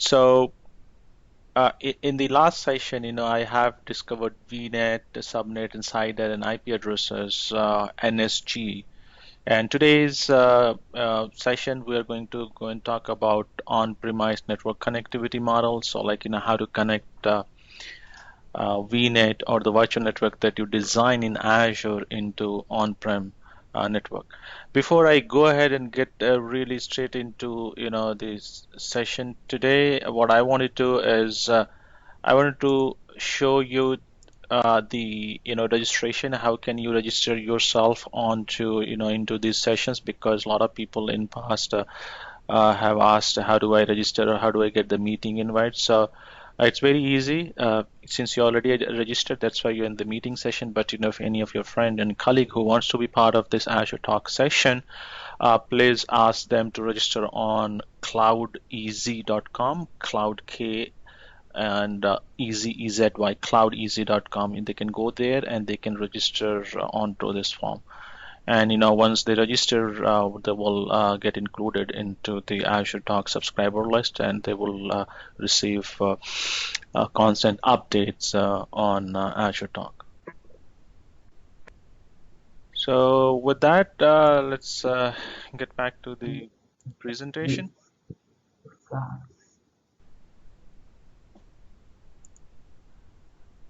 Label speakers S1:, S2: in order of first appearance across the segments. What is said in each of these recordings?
S1: So in the last session, I have discovered VNet, subnet, insider, and IP addresses, NSG. And today's session, we are going to go and talk about on-premise network connectivity models. So, like, how to connect VNet or the virtual network that you design in Azure into on-prem network. Before I go ahead and get really straight into this session today, what I wanted to is I wanted to show you the registration. How can you register yourself onto into these sessions? Because a lot of people in past have asked, how do I register or how do I get the meeting invite? So it's very easy. Since you already registered, that's why you're in the meeting session. But if any of your friend and colleague who wants to be part of this Azure Talk session, please ask them to register on cloudez.com, cloud K and EZY, cloudez.com, and they can go there and they can register onto this form. And once they register, they will get included into the Azure Talk subscriber list, and they will receive constant updates on Azure Talk. So with that, let's get back to the presentation.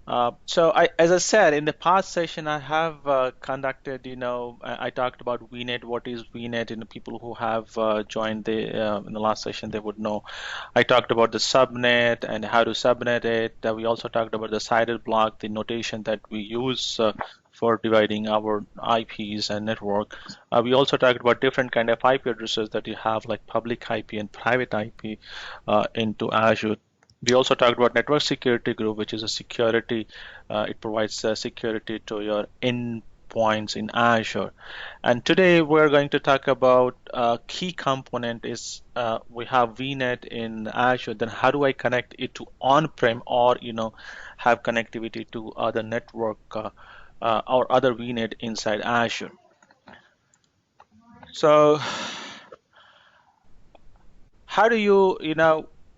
S1: As I said, in the past session, I have conducted, I talked about VNet, what is VNet, people who have joined in the last session, they would know. I talked about the subnet and how to subnet it. We also talked about the sided block, the notation that we use for dividing our IPs and network. We also talked about different kind of IP addresses that you have, like public IP and private IP into Azure. We also talked about network security group, which is a security. It provides security to your endpoints in Azure. And today we're going to talk about a key component is we have VNet in Azure. Then how do I connect it to on-prem or have connectivity to other network or other VNet inside Azure? So how do you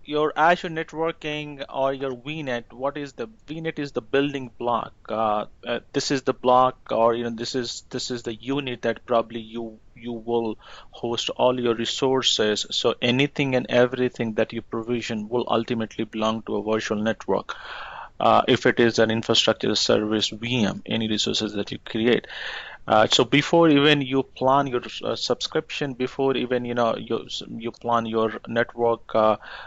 S1: your Azure networking or your VNet, what is the VNet is the building block. This is the block, or this is the unit that probably you will host all your resources. So anything and everything that you provision will ultimately belong to a virtual network. If it is an infrastructure service VM, any resources that you create. So before even you plan your subscription, before even you plan your network,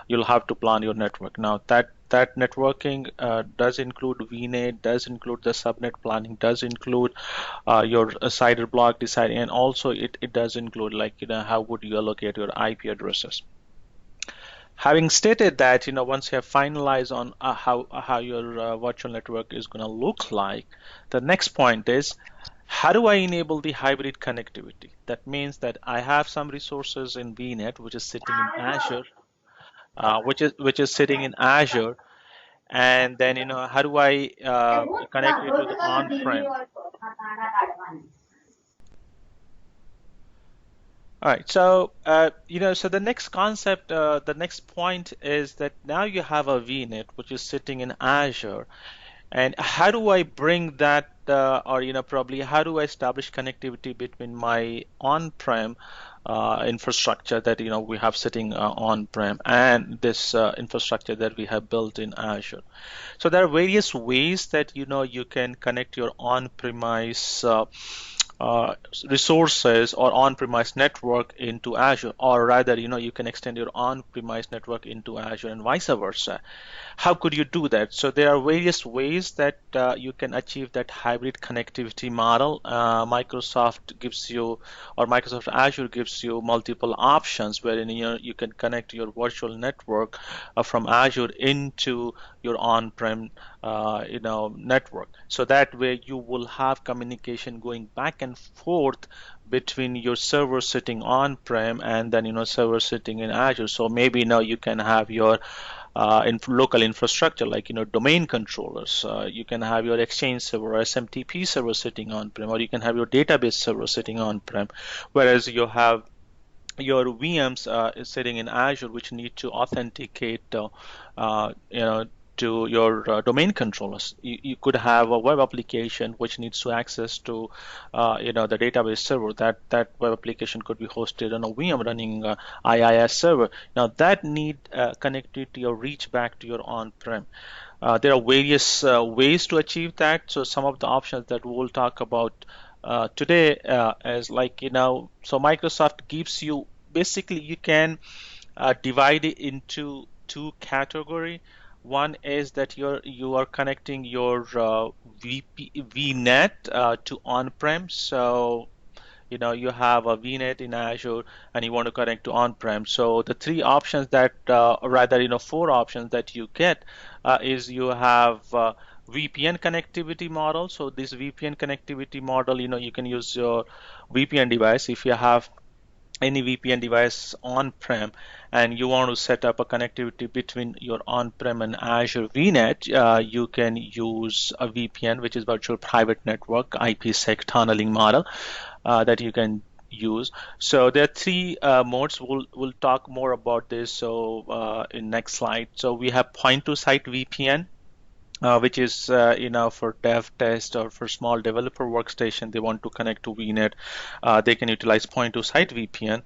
S1: you'll have to plan your network. Now that networking does include VNet, does include the subnet planning, does include your CIDR block design, and also it does include, like, how would you allocate your IP addresses. Having stated that, once you have finalized on how your virtual network is going to look like, the next point is, how do I enable the hybrid connectivity? That means that I have some resources in VNet, which is sitting in Azure, which is sitting in Azure, and then how do I connect it to the on-prem? All right, so so the next concept, the next point is that now you have a VNet which is sitting in Azure, and how do I bring that, or probably how do I establish connectivity between my on-prem infrastructure that we have sitting on-prem and this infrastructure that we have built in Azure? So there are various ways that you can connect your on-premise resources or on-premise network into Azure, or rather, you can extend your on-premise network into Azure and vice versa. How could you do that? So there are various ways that you can achieve that hybrid connectivity model. Microsoft gives you, or Microsoft Azure gives you multiple options wherein you can connect your virtual network from Azure into your on-prem network. So that way you will have communication going back and forth between your server sitting on-prem and then server sitting in Azure. So maybe now you can have your local infrastructure, like domain controllers. You can have your Exchange server or SMTP server sitting on-prem, or you can have your database server sitting on-prem, whereas you have your VMs is sitting in Azure, which need to authenticate, to your domain controllers. You could have a web application which needs to access to, the database server. That web application could be hosted on a VM running IIS server. Now that need connectivity or reach back to your on-prem. There are various ways to achieve that. So some of the options that we'll talk about today is like, so Microsoft gives you, basically you can divide it into two category. One is that you are connecting your VNet to on-prem. So you have a VNet in Azure and you want to connect to on-prem. So the three options that, rather, four options that you get is you have VPN connectivity model. So this VPN connectivity model, you can use your VPN device. If you have any VPN device on-prem and you want to set up a connectivity between your on-prem and Azure VNet, you can use a VPN, which is virtual private network, IPsec tunneling model that you can use. So there are three modes. We'll talk more about this. So in next slide. So we have point-to-site VPN, which is for dev test or for small developer workstation, they want to connect to VNet, they can utilize point-to-site VPN.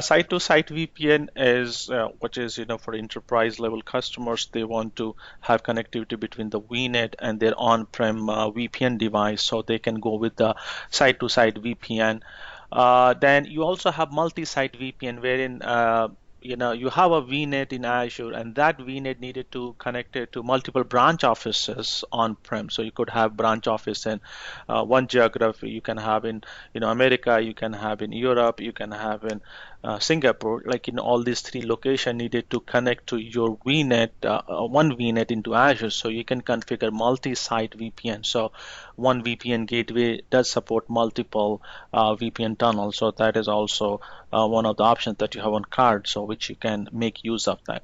S1: Site-to-site VPN is which is for enterprise level customers, they want to have connectivity between the VNet and their on-prem VPN device, so they can go with the site-to-site VPN. Then you also have multi-site VPN, wherein you have a VNet in Azure, and that VNet needed to connect it to multiple branch offices on-prem. So you could have branch office in one geography, you can have in America, you can have in Europe, you can have in Singapore. Like in all these three locations needed to connect to your VNet, one VNet into Azure. So you can configure multi-site VPN. So one VPN gateway does support multiple VPN tunnels. So that is also one of the options that you have on card, so which you can make use of that.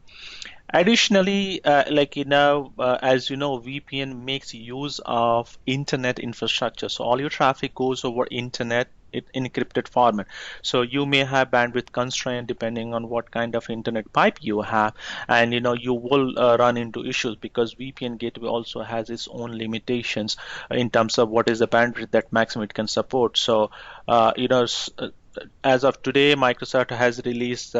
S1: Additionally, as you know, VPN makes use of internet infrastructure. So all your traffic goes over internet in encrypted format. So you may have bandwidth constraint depending on what kind of internet pipe you have, and you will run into issues because VPN gateway also has its own limitations in terms of what is the bandwidth that maximum it can support. So as of today, Microsoft has released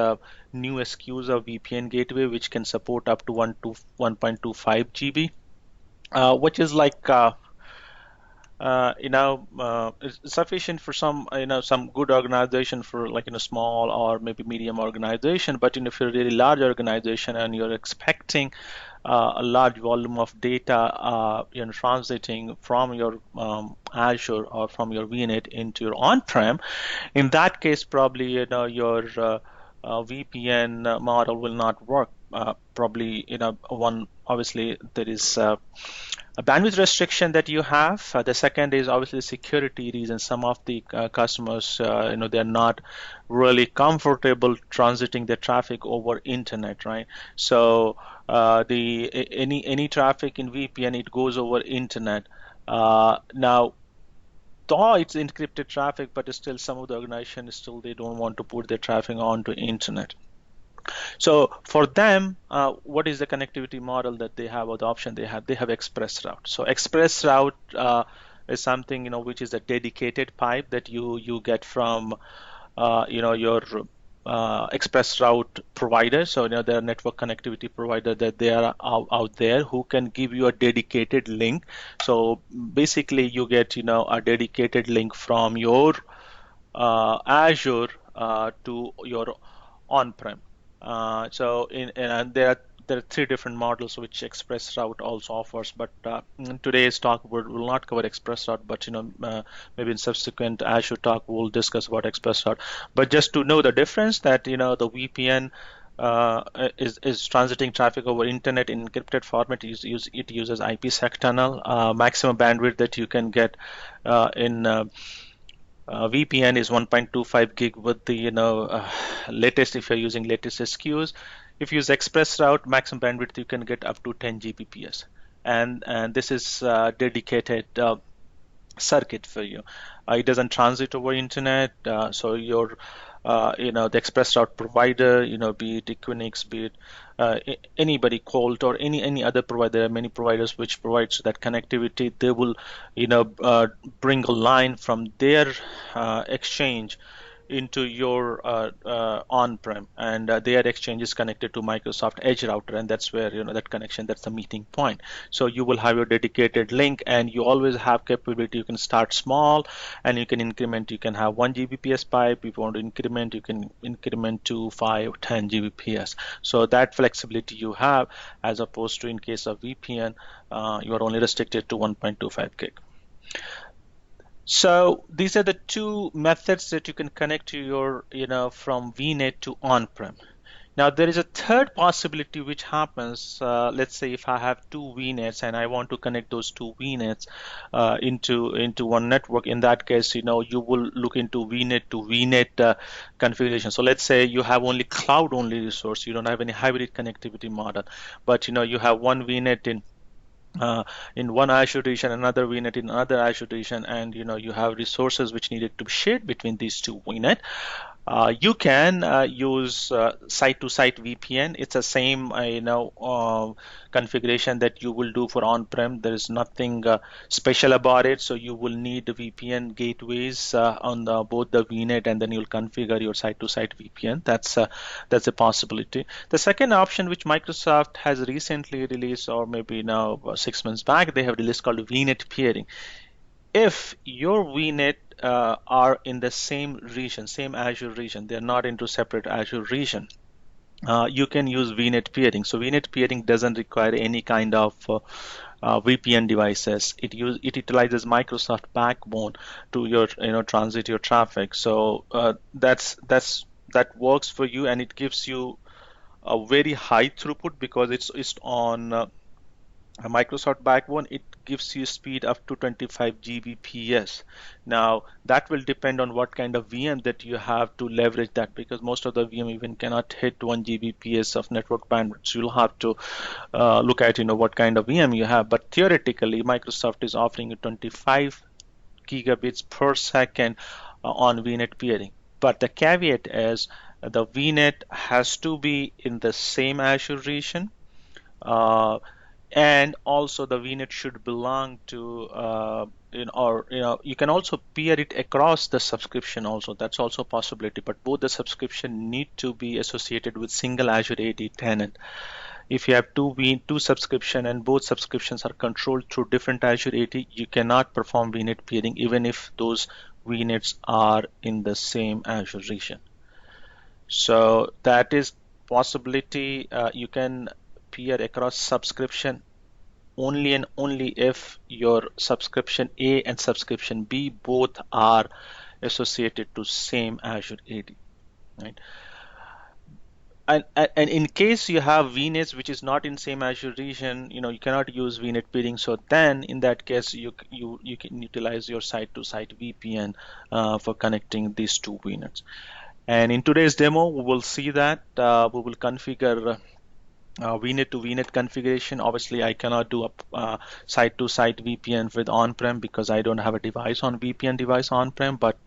S1: new SKUs of VPN gateway which can support up to 1.25 GB, which is like is sufficient for some good organization, for like small or maybe medium organization. But if you're a really large organization and you're expecting a large volume of data transiting from your Azure or from your VNet into your on-prem, in that case probably your VPN model will not work. Probably one, obviously there is a bandwidth restriction that you have. The second is obviously security reasons. Some of the customers, they're not really comfortable transiting their traffic over internet, right? So the any traffic in VPN, it goes over internet. Now, though it's encrypted traffic, but still some of the organizations still they don't want to put their traffic onto internet. So for them, what is the connectivity model that they have, or the option they have? They have express route. So express route is something which is a dedicated pipe that you get from your express route provider. So there are network connectivity provider that they are out there who can give you a dedicated link. So basically you get a dedicated link from your Azure to your on-prem. And there are three different models which Express Route also offers, but in today's talk will not cover Express Route, but maybe in subsequent Azure talk we'll discuss about Express Route. But just to know the difference, that the VPN is transiting traffic over internet in encrypted format. It uses IPsec tunnel. Maximum bandwidth that you can get in VPN is 1.25 gig with the latest, if you're using latest SKUs. If you use express route, maximum bandwidth you can get up to 10 Gbps, and this is dedicated circuit for you. It doesn't transit over internet, so your the express route provider, be it Equinix, be it anybody, Colt, or any other provider. There are many providers which provides that connectivity. They will bring a line from their exchange into your on-prem, and their exchange is connected to Microsoft Edge router, and that's where that connection, that's the meeting point. So you will have your dedicated link, and you always have capability. You can start small and you can increment. You can have 1 Gbps pipe. If you want to increment, you can increment to 5 10 Gbps. So that flexibility you have, as opposed to in case of VPN, you are only restricted to 1.25 gig. So these are the two methods that you can connect to your, from VNet to on-prem. Now there is a third possibility which happens. Let's say if I have two VNets and I want to connect those two VNets into one network. In that case, you will look into VNet to VNet configuration. So let's say you have only cloud-only resource. You don't have any hybrid connectivity model, but you have one VNet in one Azure region, another VNet in another Azure region, and you have resources which needed to be shared between these two VNet. You can use site-to-site VPN. It's the same, configuration that you will do for on-prem. There is nothing special about it. So you will need the VPN gateways on both the VNet, and then you'll configure your site-to-site VPN. That's a possibility. The second option, which Microsoft has recently released, or maybe now 6 months back, they have released called VNet peering. If your VNet are in the same region, same Azure region, they're not into separate Azure region, you can use VNet peering. So VNet peering doesn't require any kind of VPN devices. It utilizes Microsoft backbone to transit your traffic. So that works for you, and it gives you a very high throughput because it's on a Microsoft backbone. It gives you speed up to 25 Gbps. Now that will depend on what kind of VM that you have to leverage that, because most of the VM even cannot hit 1 Gbps of network bandwidth. So you'll have to look at what kind of VM you have. But theoretically, Microsoft is offering you 25 gigabits per second on VNet peering. But the caveat is the VNet has to be in the same Azure region. And also the VNet should belong to or you can also peer it across the subscription also. That's also a possibility, but both the subscription need to be associated with single Azure AD tenant. If you have two subscription and both subscriptions are controlled through different Azure AD, you cannot perform VNet peering even if those VNets are in the same Azure region. So that is possibility. You can peer across subscription only and only if your subscription A and subscription B both are associated to same Azure AD, right? And in case you have VNets which is not in same Azure region, you cannot use VNet peering. So then in that case, you can utilize your site-to-site VPN for connecting these two VNets. And in today's demo, we will see that we will configure VNet to VNet configuration. Obviously, I cannot do a site-to-site VPN with on-prem because I don't have a device on VPN device on-prem. But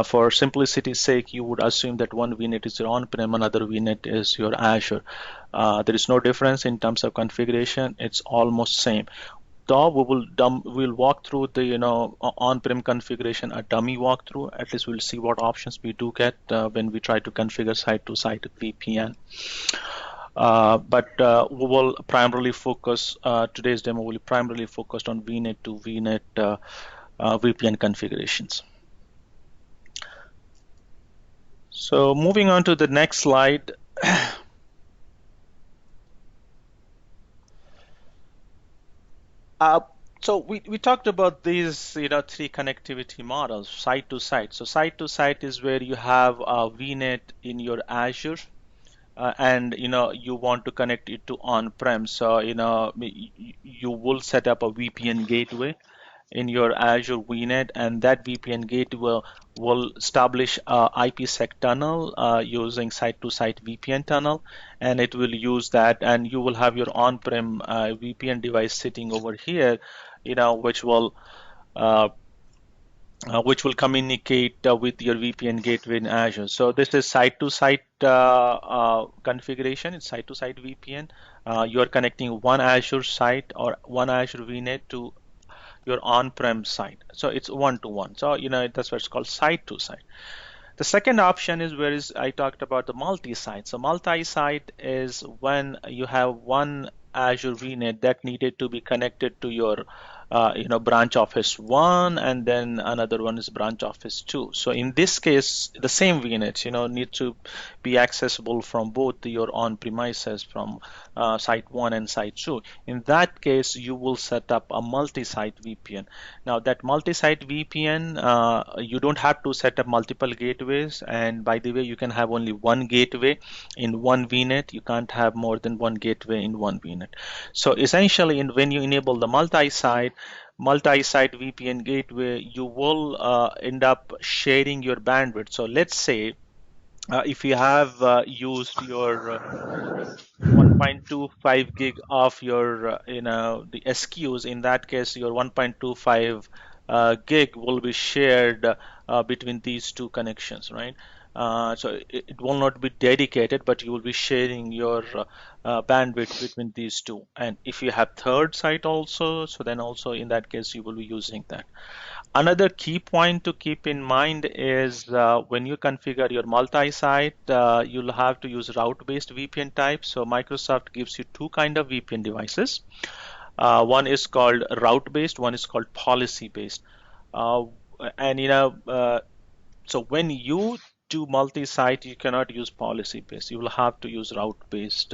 S1: for simplicity's sake, you would assume that one VNet is your on-prem, another VNet is your Azure. There is no difference in terms of configuration. It's almost same. Though we'll walk through the on-prem configuration, a dummy walkthrough. At least we'll see what options we do get when we try to configure site-to-site VPN. But we will primarily focus, today's demo will be primarily focused on VNet to VNet VPN configurations. So moving on to the next slide. So we talked about these three connectivity models, site to site. So site to site is where you have a VNet in your Azure. And you want to connect it to on-prem, so you will set up a VPN gateway in your Azure VNet, and that VPN gateway will establish a IPsec tunnel using site-to-site VPN tunnel, and it will use that, and you will have your on-prem VPN device sitting over here, which will which will communicate with your VPN gateway in Azure. So this is site-to-site configuration. It's site-to-site VPN. You are connecting one Azure site or one Azure VNet to your on-prem site. So it's one-to-one. So that's what it's called site-to-site. The second option is where is I talked about the multi-site. So multi-site is when you have one Azure VNet that needed to be connected to your branch office one, and then another one is branch office two. So in this case, the same VNet, need to be accessible from both your on-premises from site one and site two. In that case, you will set up a multi-site VPN. Now that multi-site VPN, you don't have to set up multiple gateways. And by the way, you can have only one gateway in one VNet. You can't have more than one gateway in one VNet. So essentially, when you enable the multi-site VPN gateway, you will end up sharing your bandwidth. So let's say if you have used your 1.25 gig of your the SQs, in that case your 1.25 gig will be shared between these two connections, right? So it will not be dedicated, but you will be sharing your bandwidth between these two. And if you have third site also, so then also in that case you will be using that. Another key point to keep in mind is when you configure your multi-site, you'll have to use route-based VPN type. So Microsoft gives you two kind of VPN devices. One is called route-based, one is called policy-based. Uh, and so when you do multi-site, you cannot use policy-based. You will have to use route-based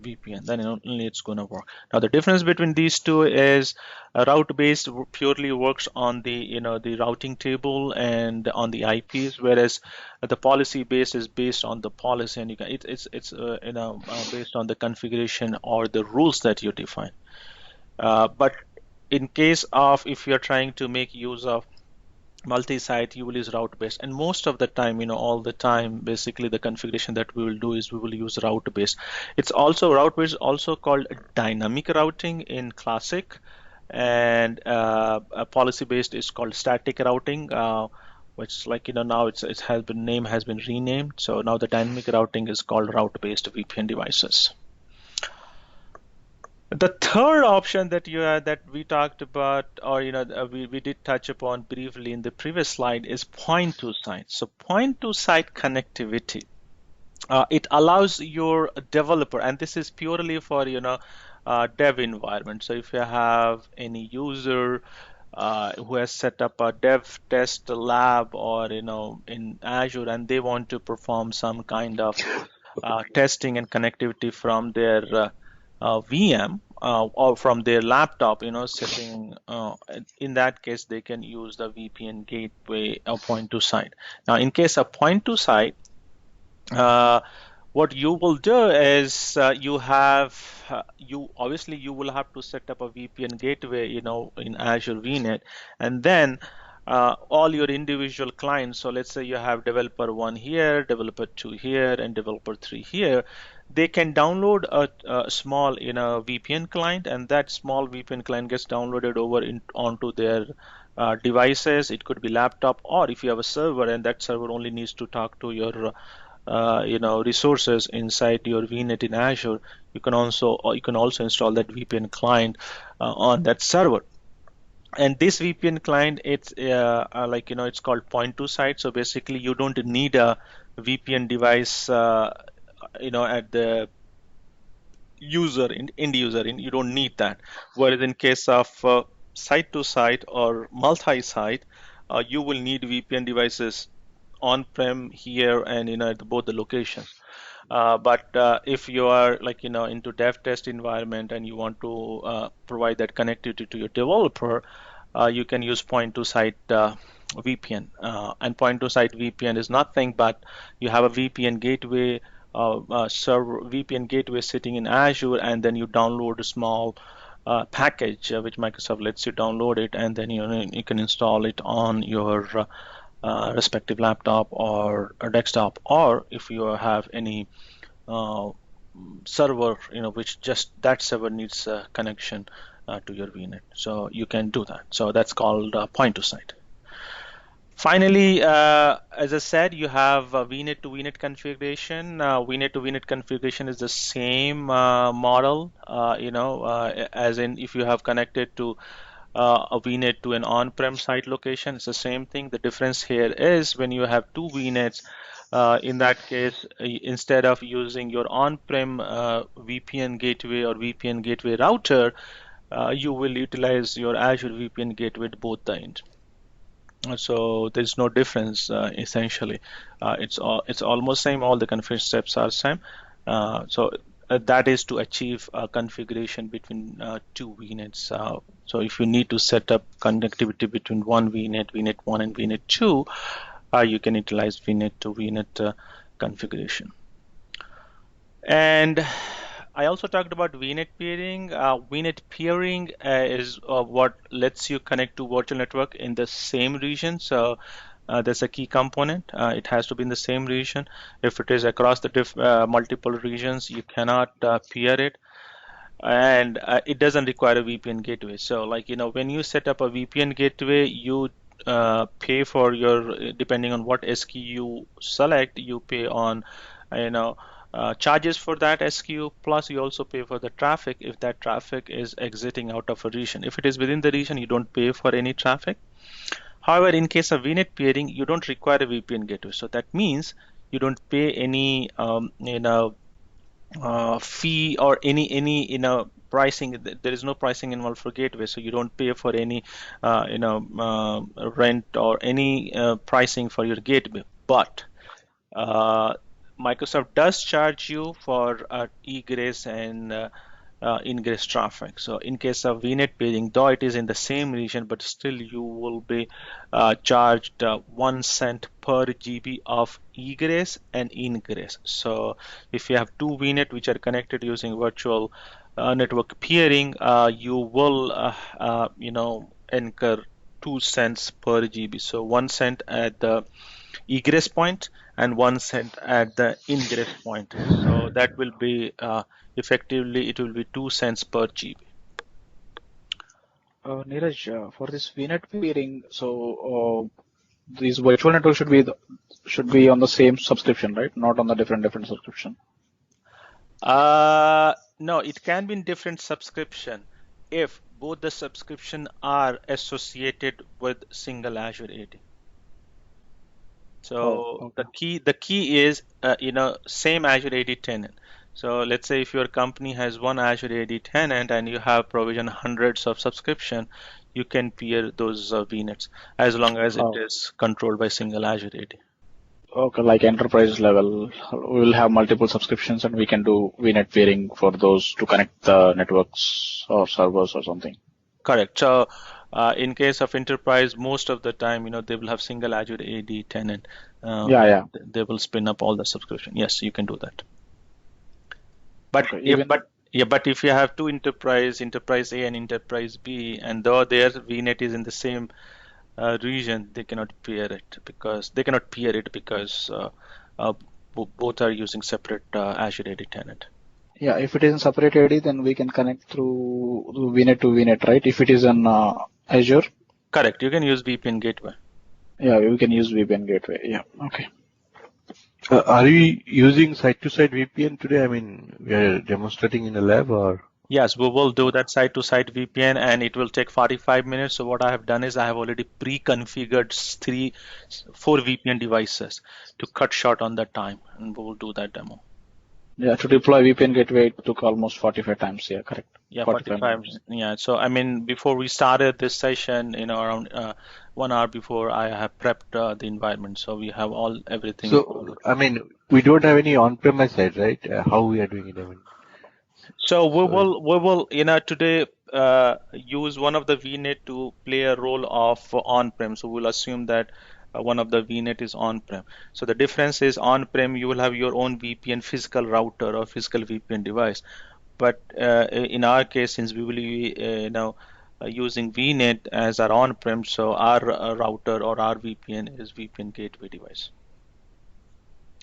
S1: VPN. Then only it's going to work. Now the difference between these two is route-based purely works on the routing table and on the IPs, whereas the policy-based is based on the policy, and it's based on the configuration or the rules that you define. But in case of if you're trying to make use of multi-site, you will use route-based, and most of the time, all the time, basically the configuration that we will do is we will use route-based. It's also route-based, also called dynamic routing in classic, and policy-based is called static routing, which now it has been name has been renamed. So now the dynamic routing is called route-based VPN devices. The third option that we talked about, or we did touch upon briefly in the previous slide, is point to site. So point to site connectivity. It allows your developer, and this is purely for dev environment. So if you have any user who has set up a dev test lab or in Azure, and they want to perform some kind of testing and connectivity from their VM or from their laptop, sitting in that case, they can use the VPN gateway point to site. Now, in case of point to site, what you will do is you will have to set up a VPN gateway, in Azure VNet, and then all your individual clients. So let's say you have developer 1 here, developer 2 here, and developer 3 here. They can download a small VPN client, and that small VPN client gets downloaded onto their devices. It could be laptop, or if you have a server, and that server only needs to talk to your resources inside your VNet in Azure. You can also install that VPN client on that server. And this VPN client, it's it's called point to site. So basically, you don't need a VPN device, at the end user. You don't need that. Whereas in case of site to site or multi-site, you will need VPN devices on-prem here and at both the locations. But if you are into dev test environment and you want to provide that connectivity to your developer, you can use point to site VPN. And point to site VPN is nothing but you have a VPN gateway server VPN gateway sitting in Azure, and then you download a small package which Microsoft lets you download it, and then you can install it on your respective laptop or desktop, or if you have any server, which just that server needs a connection to your VNet, so you can do that. So that's called point to site. Finally, as I said, you have VNet to VNet configuration. VNet to VNet configuration is the same model, as in if you have connected to a VNet to an on-prem site location, it's the same thing. The difference here is when you have two VNets, in that case, instead of using your on-prem VPN gateway or VPN gateway router, you will utilize your Azure VPN gateway at both the ends. So there's no difference essentially. It's almost same. All the configuration steps are same. That is to achieve configuration between two VNets. So if you need to set up connectivity between one VNet, VNet 1 and VNet 2, you can utilize VNet to VNet configuration. And I also talked about VNet peering. VNet peering is what lets you connect to virtual network in the same region. So that's a key component. It has to be in the same region. If it is across the multiple regions, you cannot peer it. And it doesn't require a VPN gateway. So, like, when you set up a VPN gateway, you pay for your, depending on what SKU you select, you pay on, you know, charges for that SKU, plus you also pay for the traffic if that traffic is exiting out of a region. If it is within the region, you don't pay for any traffic. However, in case of VNet peering, you don't require a VPN gateway. So that means you don't pay any, fee or any pricing. There is no pricing involved for gateway, so you don't pay for any rent or any pricing for your gateway. But uh, Microsoft does charge you for egress and ingress traffic. So in case of VNet peering, though it is in the same region, but still you will be charged 1 cent per GB of egress and ingress. So if you have two VNet which are connected using virtual network peering, you will incur 2 cents per GB. So 1 cent at the egress point and 1 cent at the ingress point. So that will be effectively it will be 2 cents per GB.
S2: Neeraj, for this VNet peering, so these virtual networks should be on the same subscription, right? Not on the different subscription.
S1: No, it can be in different subscription if both the subscription are associated with single Azure AD.
S2: Oh,
S1: So
S2: okay.
S1: the key is same Azure AD tenant. So let's say if your company has one Azure AD tenant and you have provision hundreds of subscription, you can peer those VNets as long as it
S2: Oh,
S1: is controlled by single Azure AD.
S2: okay. Like enterprise level, we will have multiple subscriptions and we can do VNet peering for those to connect the networks or servers or something.
S1: Correct. So in case of enterprise, most of the time, they will have single Azure AD tenant.
S2: Yeah, yeah.
S1: They will spin up all the subscription. Yes, you can do that. But
S2: Okay.
S1: if
S2: Even
S1: but if you have two enterprise A and enterprise B, and though their VNet is in the same region, they cannot peer it because uh, both are using separate Azure AD tenant.
S2: yeah, if it is in separate AD, then we can connect through VNet to VNet, right? If it is on Azure,
S1: Correct. You can use VPN Gateway.
S2: yeah, we can use VPN gateway. Yeah. Okay.
S3: Are we using site-to-site VPN today? I mean, we are demonstrating in a lab or?
S1: Yes, we will do that site-to-site VPN, and it will take 45 minutes. So what I have done is I have already pre-configured four VPN devices to cut short on that time, and we will do that demo.
S2: Yeah, to deploy VPN gateway, it took almost 45 times. Yeah, correct.
S1: Yeah,
S2: 45
S1: 45.
S2: minutes.
S1: Yeah. So I mean, before we started this session, around 1 hour before, I have prepped the environment, so we have everything.
S3: So, I mean, we don't have any on-premise side, right? How we are doing it? I mean,
S1: So we
S3: so
S1: will we will today use one of the VNet to play a role of on-prem. So we'll assume that one of the VNet is on-prem. So the difference is on-prem you will have your own VPN physical router or physical VPN device. But in our case, since we will be using VNet as our on-prem, so our router or our VPN is VPN Gateway device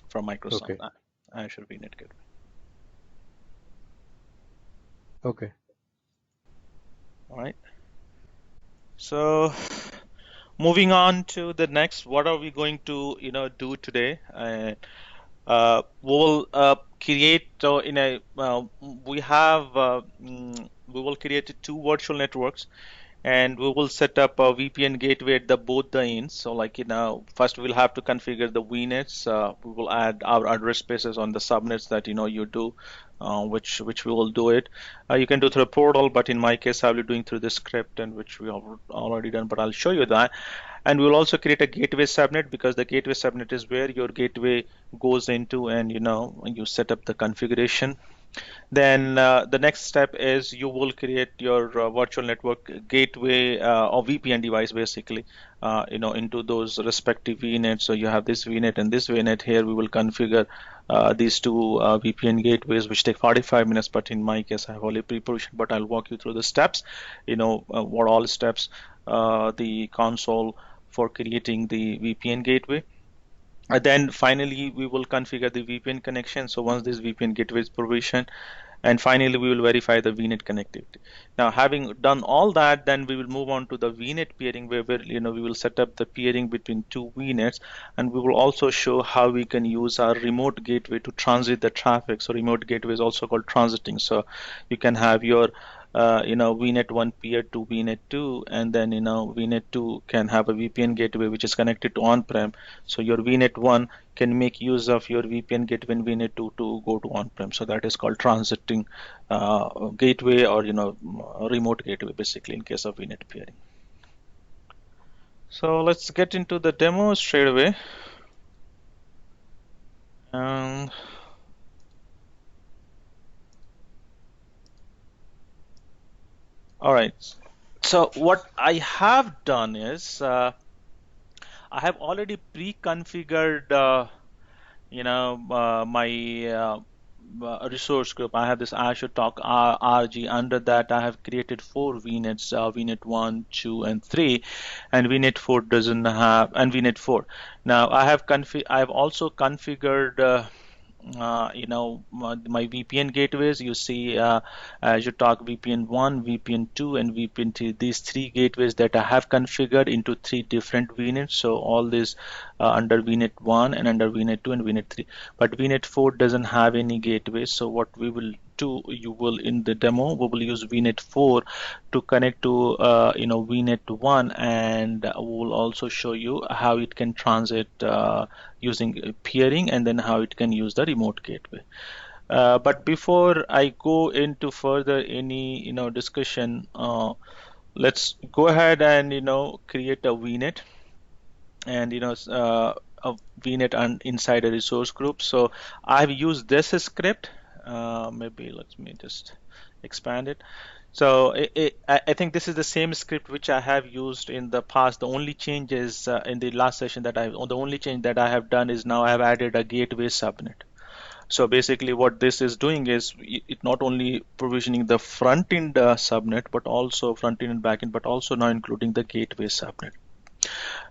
S1: from Microsoft
S3: okay,
S1: Azure VNet Gateway.
S3: okay.
S1: All right. So Moving on to the next, what are we going to do today? We will create in a we have we will create two virtual networks, and we will set up a VPN gateway at the both the ends. So like first we'll have to configure the VNets. We will add our address spaces on the subnets that you do, which we will do it. You can do through a portal, but in my case I'll be doing through the script, and which we have already done. But I'll show you that. And we'll also create a gateway subnet, because the gateway subnet is where your gateway goes into, and you set up the configuration. Then the next step is you will create your virtual network gateway or VPN device, basically, into those respective VNets. So you have this VNet and this VNet. Here we will configure these two VPN gateways, which take 45 minutes. But in my case, I have already pre-provisioned. But I'll walk you through the steps. What all steps the console for creating the VPN gateway. Then finally, we will configure the VPN connection. So once this VPN gateway is provisioned, and finally, we will verify the VNet connectivity. Now, having done all that, then we will move on to the VNet peering, where we will set up the peering between two VNets, and we will also show how we can use our remote gateway to transit the traffic. So remote gateway is also called transiting. So you can have your VNet 1 peer to VNet 2, and then VNet 2 can have a VPN gateway which is connected to on-prem. So your VNet 1 can make use of your VPN gateway in VNet 2 to go to on-prem. So that is called transiting gateway, or remote gateway, basically, in case of VNet peering. So let's get into the demo straight away. All right. So what I have done is I have already pre-configured my resource group. I have this AzureTalk RG. Under that, I have created 4 VNets: VNet 1, 2, and 3, and VNet 4 doesn't have, and VNet 4. Now I have also configured my VPN gateways. You see AzureTalk VPN 1, VPN 2, and VPN 3. These 3 gateways that I have configured into 3 different VNets. So all this under VNet 1 and under VNet 2 and VNet 3. But VNet 4 doesn't have any gateways. So what we will do, in the demo, we will use VNet 4 to connect to VNet 1, and we will also show you how it can transit using peering, and then how it can use the remote gateway. But before I go into further any discussion, let's go ahead and create a VNet, and a VNet inside a resource group. So I've used this script. Maybe let me just expand it. So I think this is the same script which I have used in the past. The only change is in the last session the only change that I have done is now I have added a gateway subnet. So basically what this is doing is it not only provisioning the front end subnet, but also front end and back end, but also now including the gateway subnet.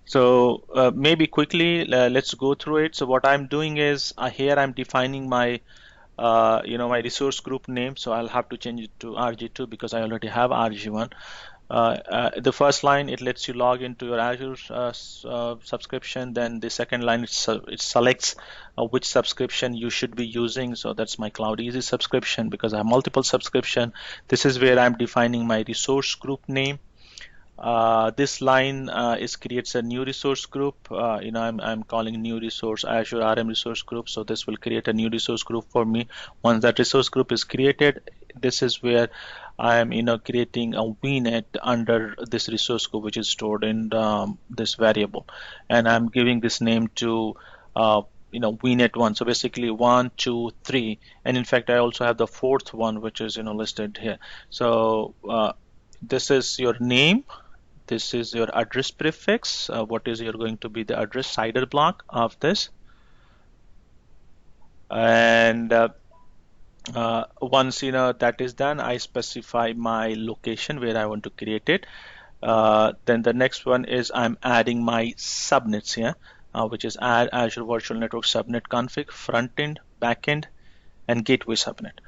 S1: So maybe quickly let's go through it. So what I'm doing is here I'm defining my my resource group name. So I'll have to change it to RG2 because I already have RG1. The first line, it lets you log into your Azure subscription. Then the second line, it selects which subscription you should be using. So that's my Cloud Easy subscription, because I have multiple subscription. This is where I'm defining my resource group name. This line creates a new resource group. I'm calling new resource Azure RM resource group. So this will create a new resource group for me. Once that resource group is created, this is where I am creating a VNet under this resource group, which is stored in this variable, and I'm giving this name to VNet 1. So basically 1, 2, 3, and in fact I also have the 4th one, which is listed here. So this is your name. This is your address prefix. What is going to be the address CIDR block of this? And once that is done, I specify my location where I want to create it. Then the next one is I'm adding my subnets here, which is add Azure Virtual Network subnet config, front end, back end, and gateway subnet.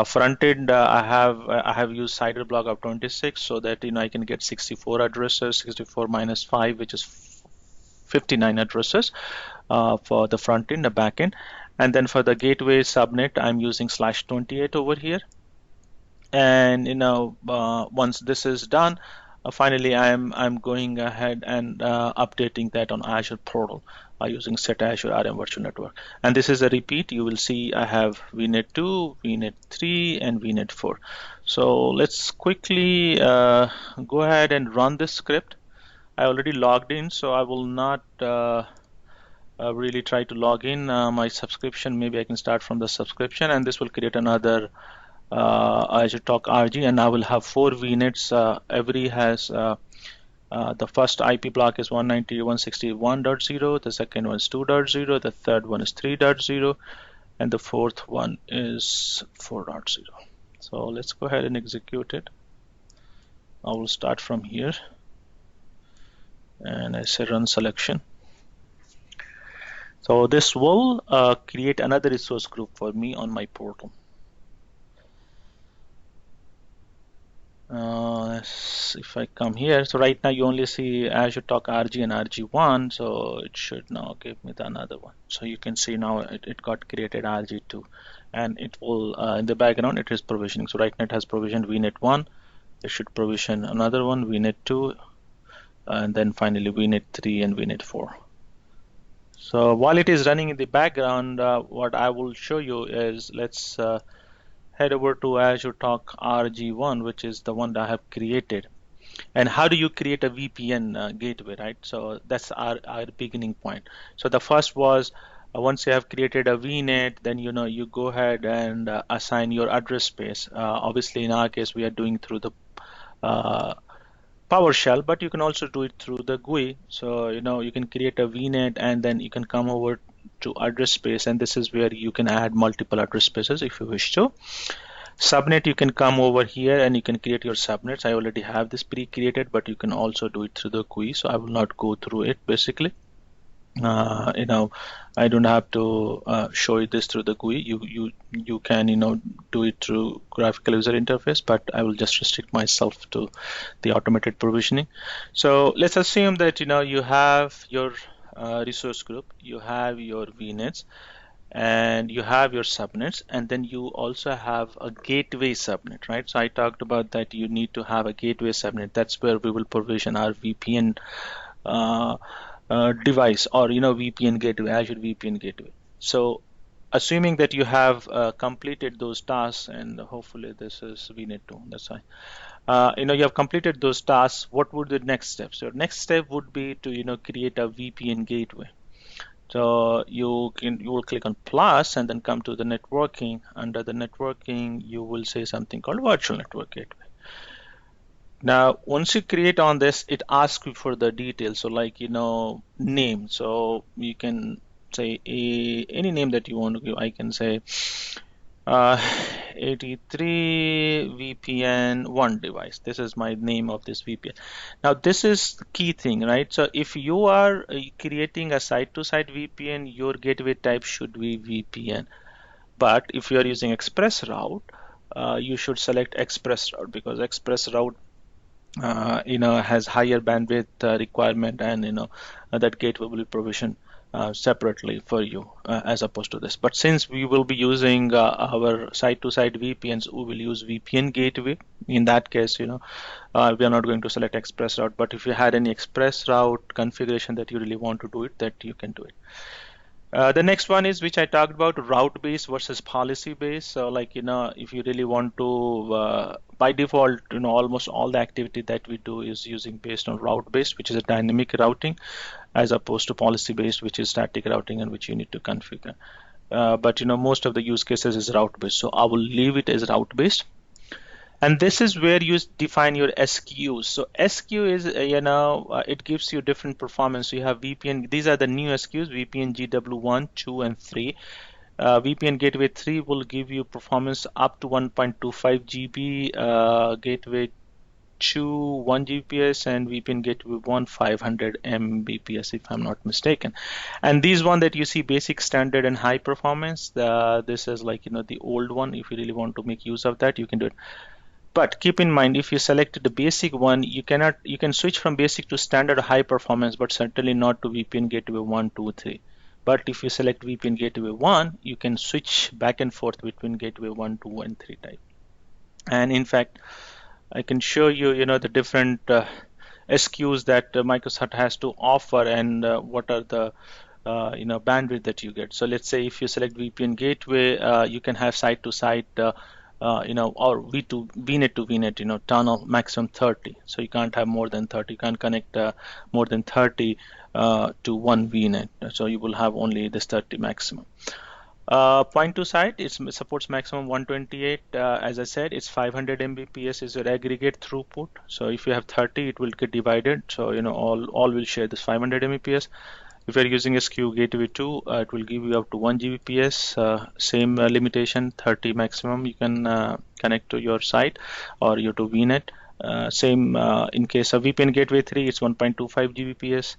S1: Front end, I have used CIDR block of 26 so that I can get 64 addresses, 64 minus 5, which is 59 addresses for the front end, the back end. And then for the gateway subnet, I'm using /28 over here. And once this is done, finally I'm going ahead and updating that on Azure portal using set Azure RM virtual network. And this is a repeat. You will see I have VNet 2, VNet 3, and VNet 4. So let's quickly go ahead and run this script. I already logged in, so I will not really try to log in my subscription. Maybe I can start from the subscription, and this will create another AzureTalk RG, and I will have 4 VNets. Every has the first IP block is 190.161.0, the second one is 2.0, the third one is 3.0, and the fourth one is 4.0. So let's go ahead and execute it. I will start from here, and I say run selection. So this will create another resource group for me on my portal. If I come here, so right now you only see AzureTalk RG and RG1, so it should now give me the another one. So you can see now it got created RG2, and it will in the background it is provisioning. So right now it has provisioned VNet 1, it should provision another one, VNet 2, and then finally VNet 3 and VNet 4. So while it is running in the background, what I will show you is let's head over to AzureTalk RG1, which is the one that I have created. And how do you create a VPN gateway, right? So that's our beginning point. So the first was once you have created a VNet, then you go ahead and assign your address space. Obviously, in our case, we are doing through the PowerShell, but you can also do it through the GUI. So you can create a VNet, and then you can come over to address space, and this is where you can add multiple address spaces if you wish to. Subnet, you can come over here and you can create your subnets. I already have this pre-created, but you can also do it through the GUI, so I will not go through it basically. I don't have to show you this through the GUI. You can do it through graphical user interface, but I will just restrict myself to the automated provisioning. So let's assume that you have your resource group, you have your VNets, and you have your subnets, and then you also have a gateway subnet, right? So I talked about that you need to have a gateway subnet. That's where we will provision our VPN device, or VPN gateway, Azure VPN gateway. So assuming that you have completed those tasks, and hopefully this is VNet 2, that's fine. You have completed those tasks, what would the next steps? So your next step would be to create a VPN gateway. So you will click on plus and then come to the networking. Under the networking, you will say something called virtual network gateway. Now, once you create on this, it asks you for the details. So like, name. So you can say any name that you want to give. I can say 83 VPN 1 device. This is my name of this VPN. Now this is the key thing, right? So if you are creating a site-to-site VPN, your gateway type should be VPN. But if you are using express route, you should select express route, because express route has higher bandwidth requirement, and that gateway will be provisioned separately for you as opposed to this. But since we will be using our site-to-site VPNs, we will use VPN gateway. In that case, we are not going to select express route. But if you had any express route configuration that you really want to do it, that you can do it. The next one is, which I talked about, route-based versus policy-based. So like, if you really want to, by default, almost all the activity that we do is using based on route-based, which is a dynamic routing, as opposed to policy-based, which is static routing and which you need to configure. But most of the use cases is route-based. So I will leave it as route-based. And this is where you define your SKUs. So SKU is, it gives you different performance. You have VPN, these are the new SKUs, VPN GW1, 2, and 3. VPN Gateway 3 will give you performance up to 1.25 GB. Gateway 2 1 Gbps and VPN Gateway 1 500 Mbps if I'm not mistaken. And these one that you see, basic, standard, and high performance, this is like the old one. If you really want to make use of that, you can do it. But keep in mind, if you select the basic one, you can switch from basic to standard or high performance, but certainly not to VPN Gateway 1, 2, 3. But if you select VPN Gateway 1, you can switch back and forth between Gateway 1, 2, and 3 type. And in fact, I can show you, the different SKUs that Microsoft has to offer, and what are the bandwidth that you get. So let's say if you select VPN Gateway, you can have site to site, or VNet to VNet, tunnel maximum 30. So you can't have more than 30. You can't connect more than 30 to one VNet. So you will have only this 30 maximum. Point to site, it supports maximum 128. As I said, it's 500 Mbps is your aggregate throughput. So if you have 30, it will get divided. So all will share this 500 Mbps. If you're using SKU Gateway 2, it will give you up to 1 Gbps. Same limitation, 30 maximum. You can connect to your site or your to VNet. Same in case of VPN Gateway 3, it's 1.25 Gbps.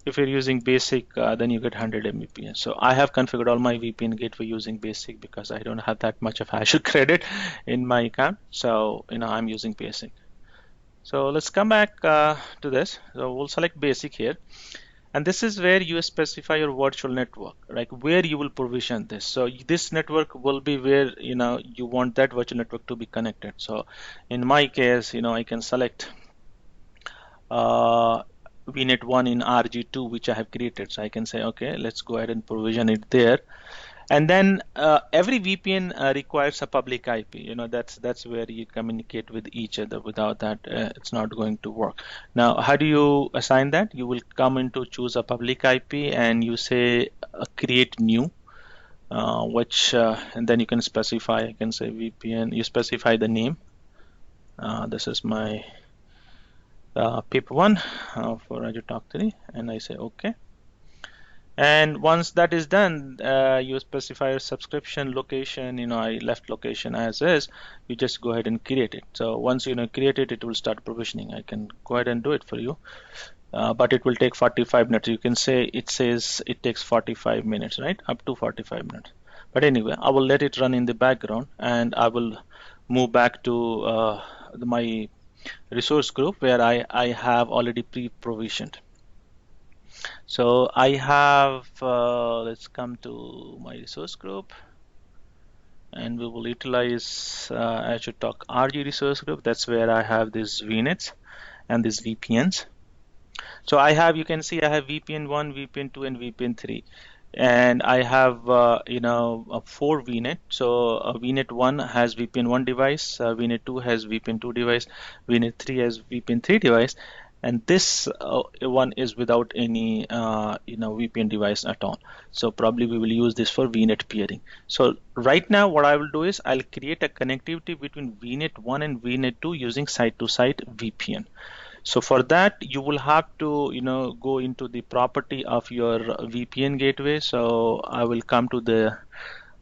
S1: If you're using basic, then you get 100 Mbps. So I have configured all my VPN gateway using basic because I don't have that much of Azure credit in my account. So I'm using basic. So let's come back to this. So we'll select basic here. And this is where you specify your virtual network, like where you will provision this. So this network will be where you want that virtual network to be connected. So in my case, I can select VNet 1 in RG2, which I have created. So I can say, okay, let's go ahead and provision it there. And then every VPN requires a public IP. That's where you communicate with each other. Without that, it's not going to work. Now, how do you assign that? You will come into choose a public IP and you say create new, and then you can specify. I can say VPN. You specify the name. This is my PIP1 for AzureTalk 3, and I say OK. And once that is done, you specify your subscription location. I left location as is. You just go ahead and create it. So once create it, it will start provisioning. I can go ahead and do it for you, but it will take 45 minutes. You can say it says it takes 45 minutes, right? Up to 45 minutes. But anyway, I will let it run in the background, and I will move back to my resource group where I have already pre-provisioned. So I have, let's come to my resource group, and we will utilize AzureTalk RG resource group. That's where I have these VNets and these VPNs. So you can see I have VPN 1, VPN 2, and VPN 3. And I have, 4 VNet. So VNet 1 has VPN 1 device, VNet 2 has VPN 2 device, VNet 3 has VPN 3 device. And this one is without any VPN device at all. So probably we will use this for VNet peering. So right now what I will do is I'll create a connectivity between VNet 1 and VNet 2 using site-to-site VPN. So for that you will have to go into the property of your VPN gateway. So I will come to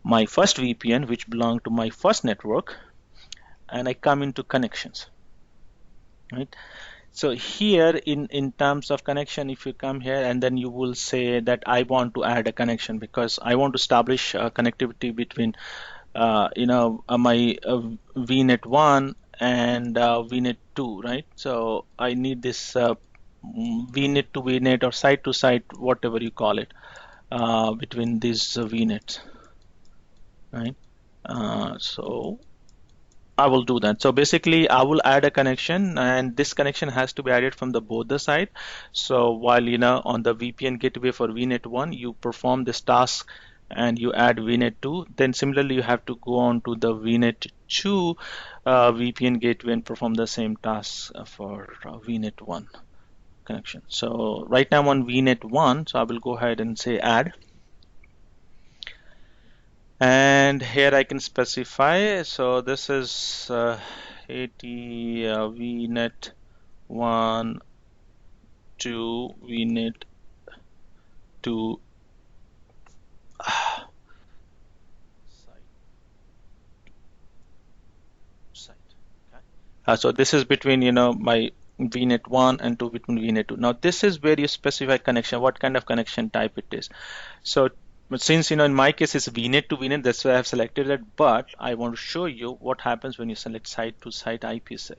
S1: my first VPN, which belong to my first network, and I come into connections, right? So here in terms of connection, if you come here and then you will say that I want to add a connection because I want to establish a connectivity between my VNet 1 and VNet 2, right? So I need this VNet to VNet or site to site, whatever you call it, between these VNets, right? So I will do that. So basically I will add a connection, and this connection has to be added from both the side. So while on the VPN gateway for VNet 1 you perform this task and you add VNet 2, then similarly you have to go on to the VNet 2 VPN gateway and perform the same task for VNet 1 connection. So right now I'm on VNet 1, so I will go ahead and say add. And here I can specify. So this is 80 VNet 1 to VNet 2 site. Okay. So this is between, my VNet 1 and 2 between VNet 2. Now this is where you specify connection, what kind of connection type it is. So but since, in my case it's VNet to VNet, that's why I have selected it. But I want to show you what happens when you select site to site IPsec.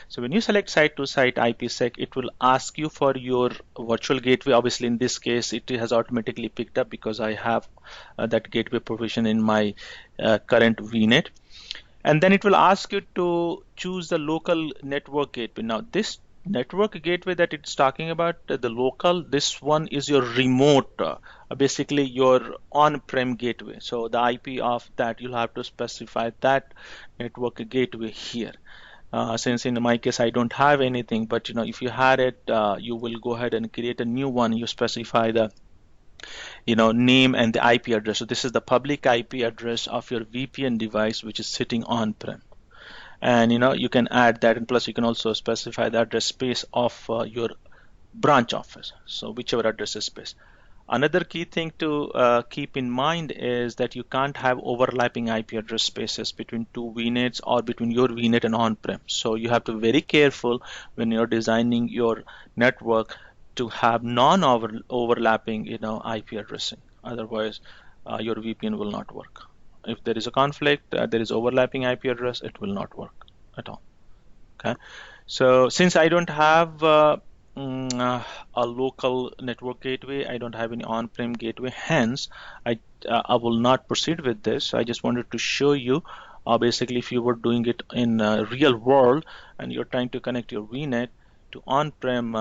S1: So when you select site to site IPsec, it will ask you for your virtual gateway. Obviously, in this case, it has automatically picked up because I have that gateway provision in my current VNet. And then it will ask you to choose the local network gateway. Now this network gateway that it's talking about, the local, this one is your remote, basically your on-prem gateway. So the IP of that, you'll have to specify that network gateway here. Since in my case I don't have anything, but if you had it, you will go ahead and create a new one. You specify the name and the IP address. So this is the public IP address of your VPN device, which is sitting on-prem. And you can add that, and plus you can also specify the address space of your branch office. So whichever address space. Another key thing to keep in mind is that you can't have overlapping IP address spaces between two VNets or between your VNet and on-prem. So you have to be very careful when you're designing your network to have non-overlapping IP addressing. Otherwise, your VPN will not work. If there is a conflict, there is overlapping IP address, it will not work at all. Okay. So since I don't have a local network gateway, I don't have any on-prem gateway, hence I will not proceed with this. I just wanted to show you basically if you were doing it in real world and you're trying to connect your VNet to on-prem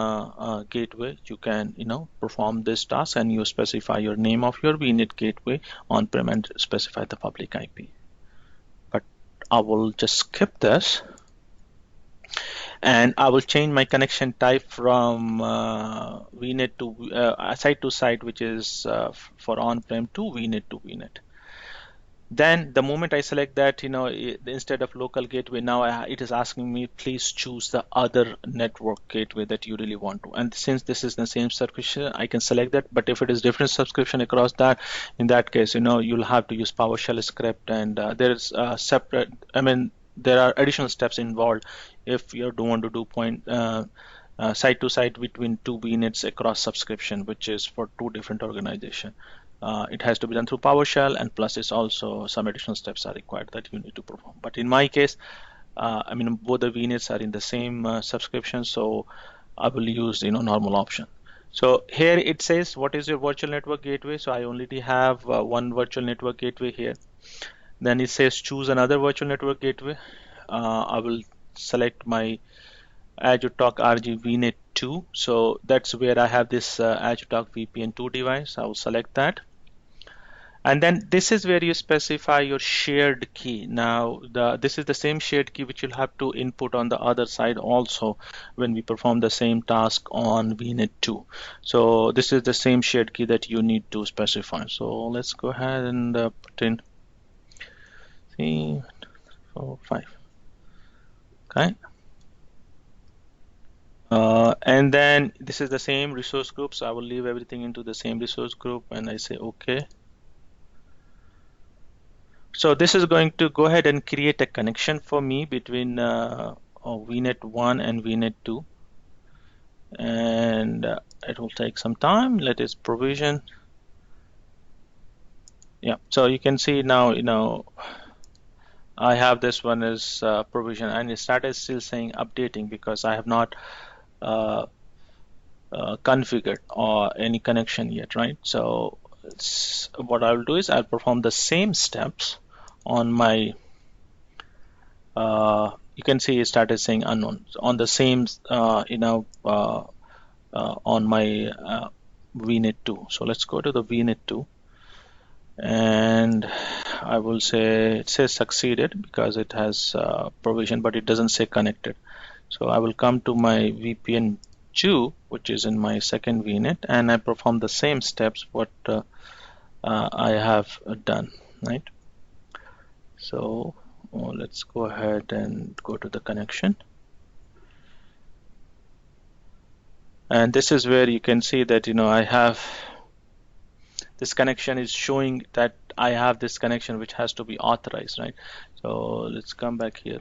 S1: gateway, you can perform this task, and you specify your name of your VNet gateway on-prem and specify the public IP. But I will just skip this, and I will change my connection type from VNet to site to site, which is for on-prem, to VNet to VNet. Then the moment I select that, instead of local gateway, now it is asking me, please choose the other network gateway that you really want to. And since this is the same subscription, I can select that. But if it is different subscription across that, in that case, you'll have to use PowerShell script, and there's separate, there are additional steps involved if you don't want to do site to site between two VNets across subscription, which is for two different organizations. It has to be done through PowerShell, and plus it's also some additional steps are required that you need to perform. But in my case, both the VNets are in the same subscription, so I will use normal option. So here it says what is your virtual network gateway. So I already have one virtual network gateway here. Then it says choose another virtual network gateway. I will select my AzureTalk RG VNet 2. So that's where I have this AzureTalk VPN 2 device. I will select that. And then this is where you specify your shared key. Now, this is the same shared key which you'll have to input on the other side also when we perform the same task on VNet 2. So this is the same shared key that you need to specify. So let's go ahead and put in 3, 4, 5. Okay. And then this is the same resource group. So I will leave everything into the same resource group, and I say OK. So this is going to go ahead and create a connection for me between VNet 1 and VNet 2. And it will take some time. Let it provision. Yeah, so you can see now, I have this one as provision, and it started still saying updating because I have not configured or any connection yet, right? So what I'll do is I'll perform the same steps on my you can see it started saying unknown on the same on my VNet 2. So let's go to the VNet 2, and I will say it says succeeded because it has provision, but it doesn't say connected. So I will come to my VPN 2, which is in my second VNet, and I perform the same steps what I have done, right? So let's go ahead and go to the connection. And this is where you can see that I have this connection is showing that I have this connection which has to be authorized, right? So let's come back here.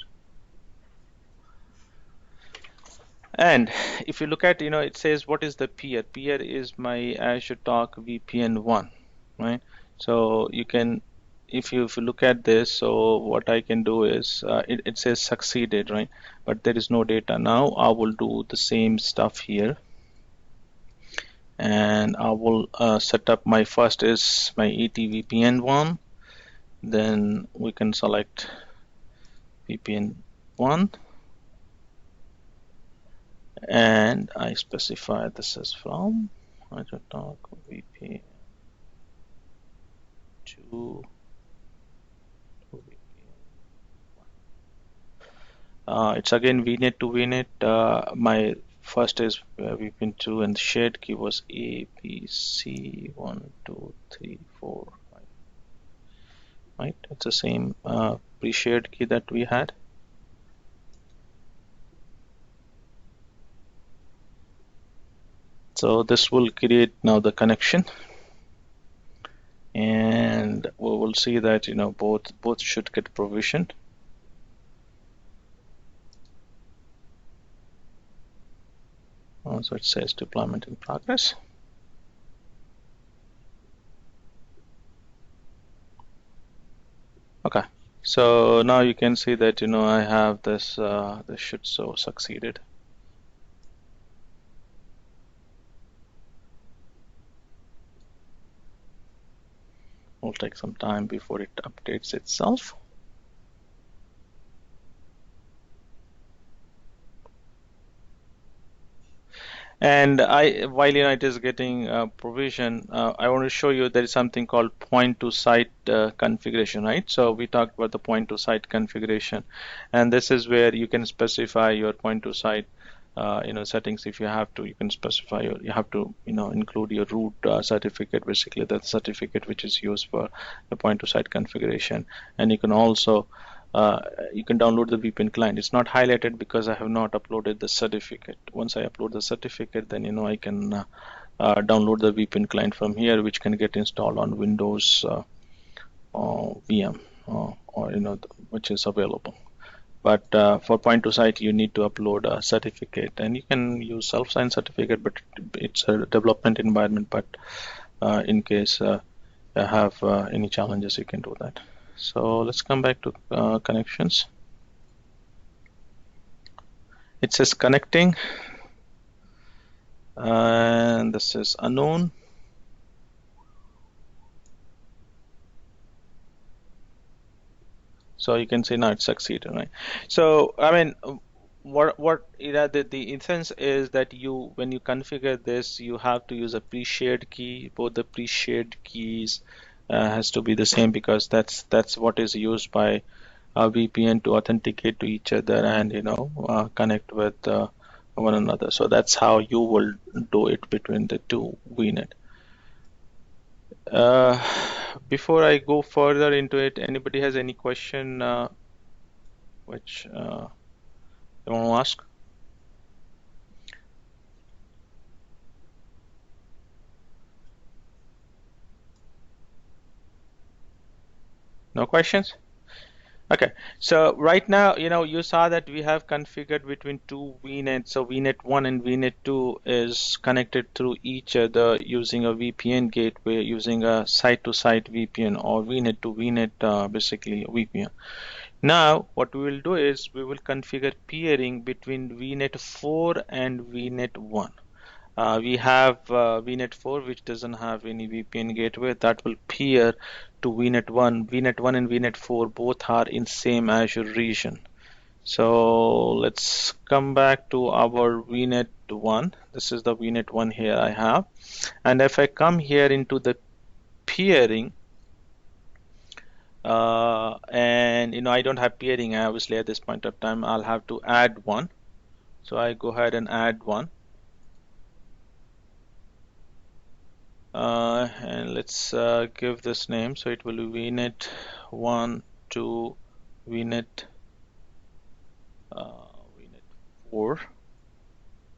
S1: And if you look at, it says what is the peer? Peer is my AzureTalk VPN 1, right? So you can, if you look at this, so what I can do is it says succeeded, right? But there is no data. Now I will do the same stuff here, and I will set up my first is my ET-VPN 1. Then we can select VPN 1, and I specify this as from AzureTalk VPN 2 to VPN 1. It's again VNet to VNet. My first is VPN 2, and the shared key was ABC 1 2 3 4 5. Right, it's the same pre-shared key that we had. So this will create now the connection, and we will see that both should get provisioned. So it says deployment in progress. Okay, so now you can see that I have this. This should so succeeded. Will take some time before it updates itself. And while it is getting provision, I want to show you there is something called point to site configuration, right? So we talked about the point to site configuration, and this is where you can specify your point to site settings. If you have to, you can specify you have to include your root certificate, basically the certificate which is used for the point to site configuration. And you can also you can download the VPN client. It's not highlighted because I have not uploaded the certificate. Once I upload the certificate, then I can download the VPN client from here, which can get installed on Windows VM or which is available. But for point to site, you need to upload a certificate, and you can use self-signed certificate, but it's a development environment. But in case you have any challenges, you can do that. So let's come back to connections. It says connecting, and this is unknown. So you can see now it's succeeded, right? So I mean, the essence is that when you configure this, you have to use a pre-shared key. Both the pre-shared keys has to be the same, because that's what is used by a VPN to authenticate to each other and connect with one another. So that's how you will do it between the two VNet. Before I go further into it, anybody has any question which they want to ask? No questions? Okay, so right now, you saw that we have configured between two VNets. So VNet 1 and VNet 2 is connected through each other using a VPN gateway, using a site-to-site VPN or VNet to VNet, basically VPN. Now, what we will do is we will configure peering between VNet 4 and VNet 1. We have VNet 4, which doesn't have any VPN gateway, that will peer to VNet 1. VNet 1 and VNet 4 both are in same Azure region. So let's come back to our VNet 1. This is the VNet 1 here I have. And if I come here into the peering, and I don't have peering obviously at this point of time, I'll have to add one. So I go ahead and add one. And let's give this name. So it will be VNet 1 to VNet 4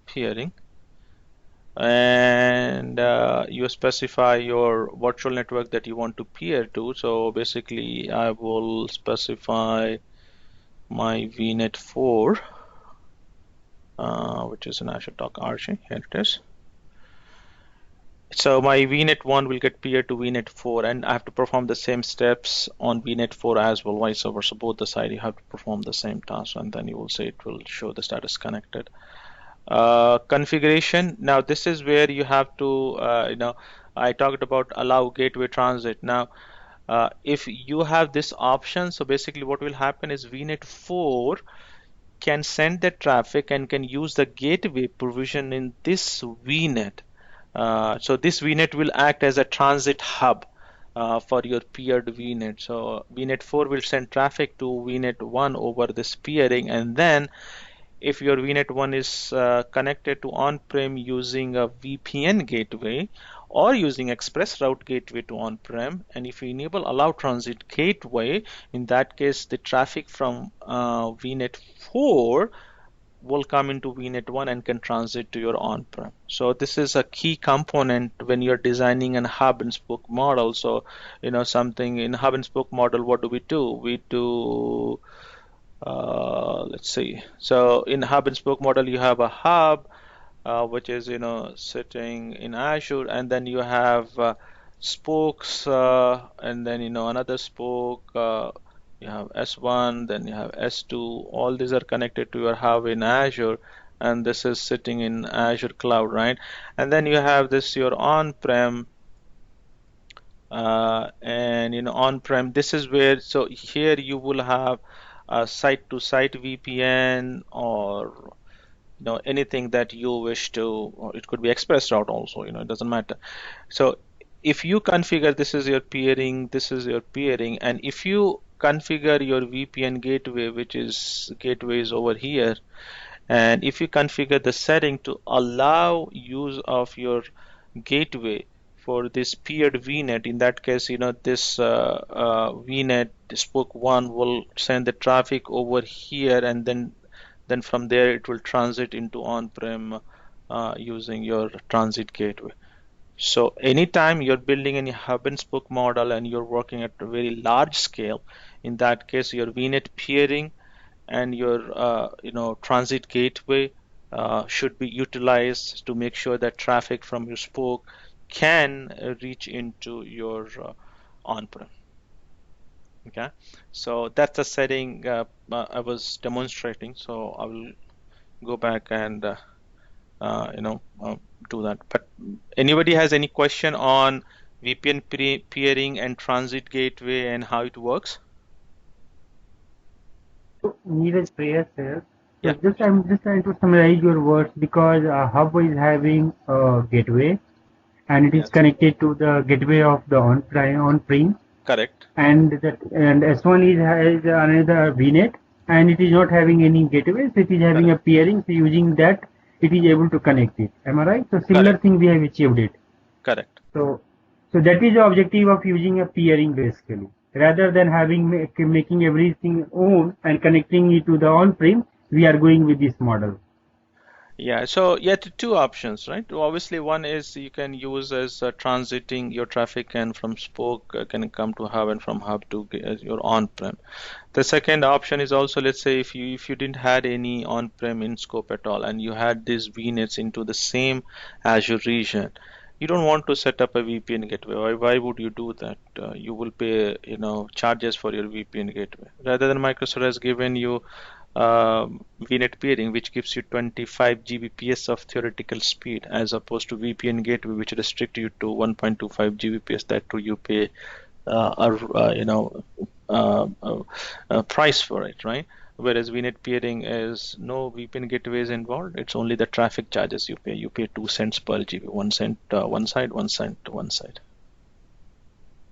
S1: peering. And you specify your virtual network that you want to peer to. So basically I will specify my VNet 4 which is an AzureTalk RG. Here it is. So my VNet 1 will get peered to VNet 4, and I have to perform the same steps on VNet 4 as well, vice versa. Both the side you have to perform the same task, and then you will say it will show the status connected. Configuration. Now this is where you have to, I talked about allow gateway transit. Now, if you have this option, so basically what will happen is VNet 4 can send the traffic and can use the gateway provision in this VNet. So this VNet will act as a transit hub for your peered VNet. So VNet 4 will send traffic to VNet 1 over this peering, and then if your VNet 1 is connected to on-prem using a VPN gateway or using express route gateway to on-prem, and if you enable allow transit gateway, in that case the traffic from VNet 4 will come into VNet 1 and can transit to your on-prem. So this is a key component when you're designing an hub and spoke model. So, something in hub and spoke model, what do? We do, let's see. So in hub and spoke model, you have a hub, which is, sitting in Azure, and then you have spokes, and then, another spoke, you have S1, then you have S2. All these are connected to your hub in Azure, and this is sitting in Azure cloud, right? And then you have this your on-prem, and on-prem, this is where, so here you will have a site-to-site VPN, or anything that you wish to, or it could be express route also, it doesn't matter. So if you configure, this is your peering, this is your peering, and if you configure your VPN gateway, which is gateways over here, and if you configure the setting to allow use of your gateway for this peered VNet, in that case, this VNet spoke 1 will send the traffic over here, and then from there it will transit into on-prem using your transit gateway. So anytime you're building any hub and spoke model and you're working at a very large scale, in that case your VNet peering and your transit gateway should be utilized to make sure that traffic from your spoke can reach into your on-prem. Okay, so that's the setting I was demonstrating. So I will go back and do that. But anybody has any question on VPN peering and transit gateway and how it works?
S4: Neeraj Priya sir.
S1: Yeah.
S4: So I'm just trying to summarize your words, because hub is having a gateway and it is
S1: Yes.
S4: connected to the gateway of the on-prem.
S1: Correct.
S4: And S1 has another VNet, and it is not having any gateway, so it is having
S1: Correct.
S4: a peering. So using that, it is able to connect it. Am I right? So similar
S1: Correct.
S4: thing we have achieved it.
S1: Correct.
S4: So that is the objective of using a peering basically, rather than making everything own and connecting it to the on-prem. We are going with this model.
S1: Yeah, so you have two options, right? Obviously, one is you can use as transiting your traffic, and from spoke can come to hub, and from hub to your on-prem. The second option is also, let's say if you didn't had any on-prem in scope at all, and you had these VNets into the same Azure region, you don't want to set up a VPN gateway. Why would you do that? You will pay charges for your VPN gateway. Rather than Microsoft has given you VNet peering, which gives you 25 Gbps of theoretical speed, as opposed to VPN gateway, which restrict you to 1.25 Gbps. That too you pay a price for it, right? Whereas VNet peering is no VPN gateways involved. It's only the traffic charges you pay. You pay 2 cents per GB, 1 cent one side, 1 cent one side.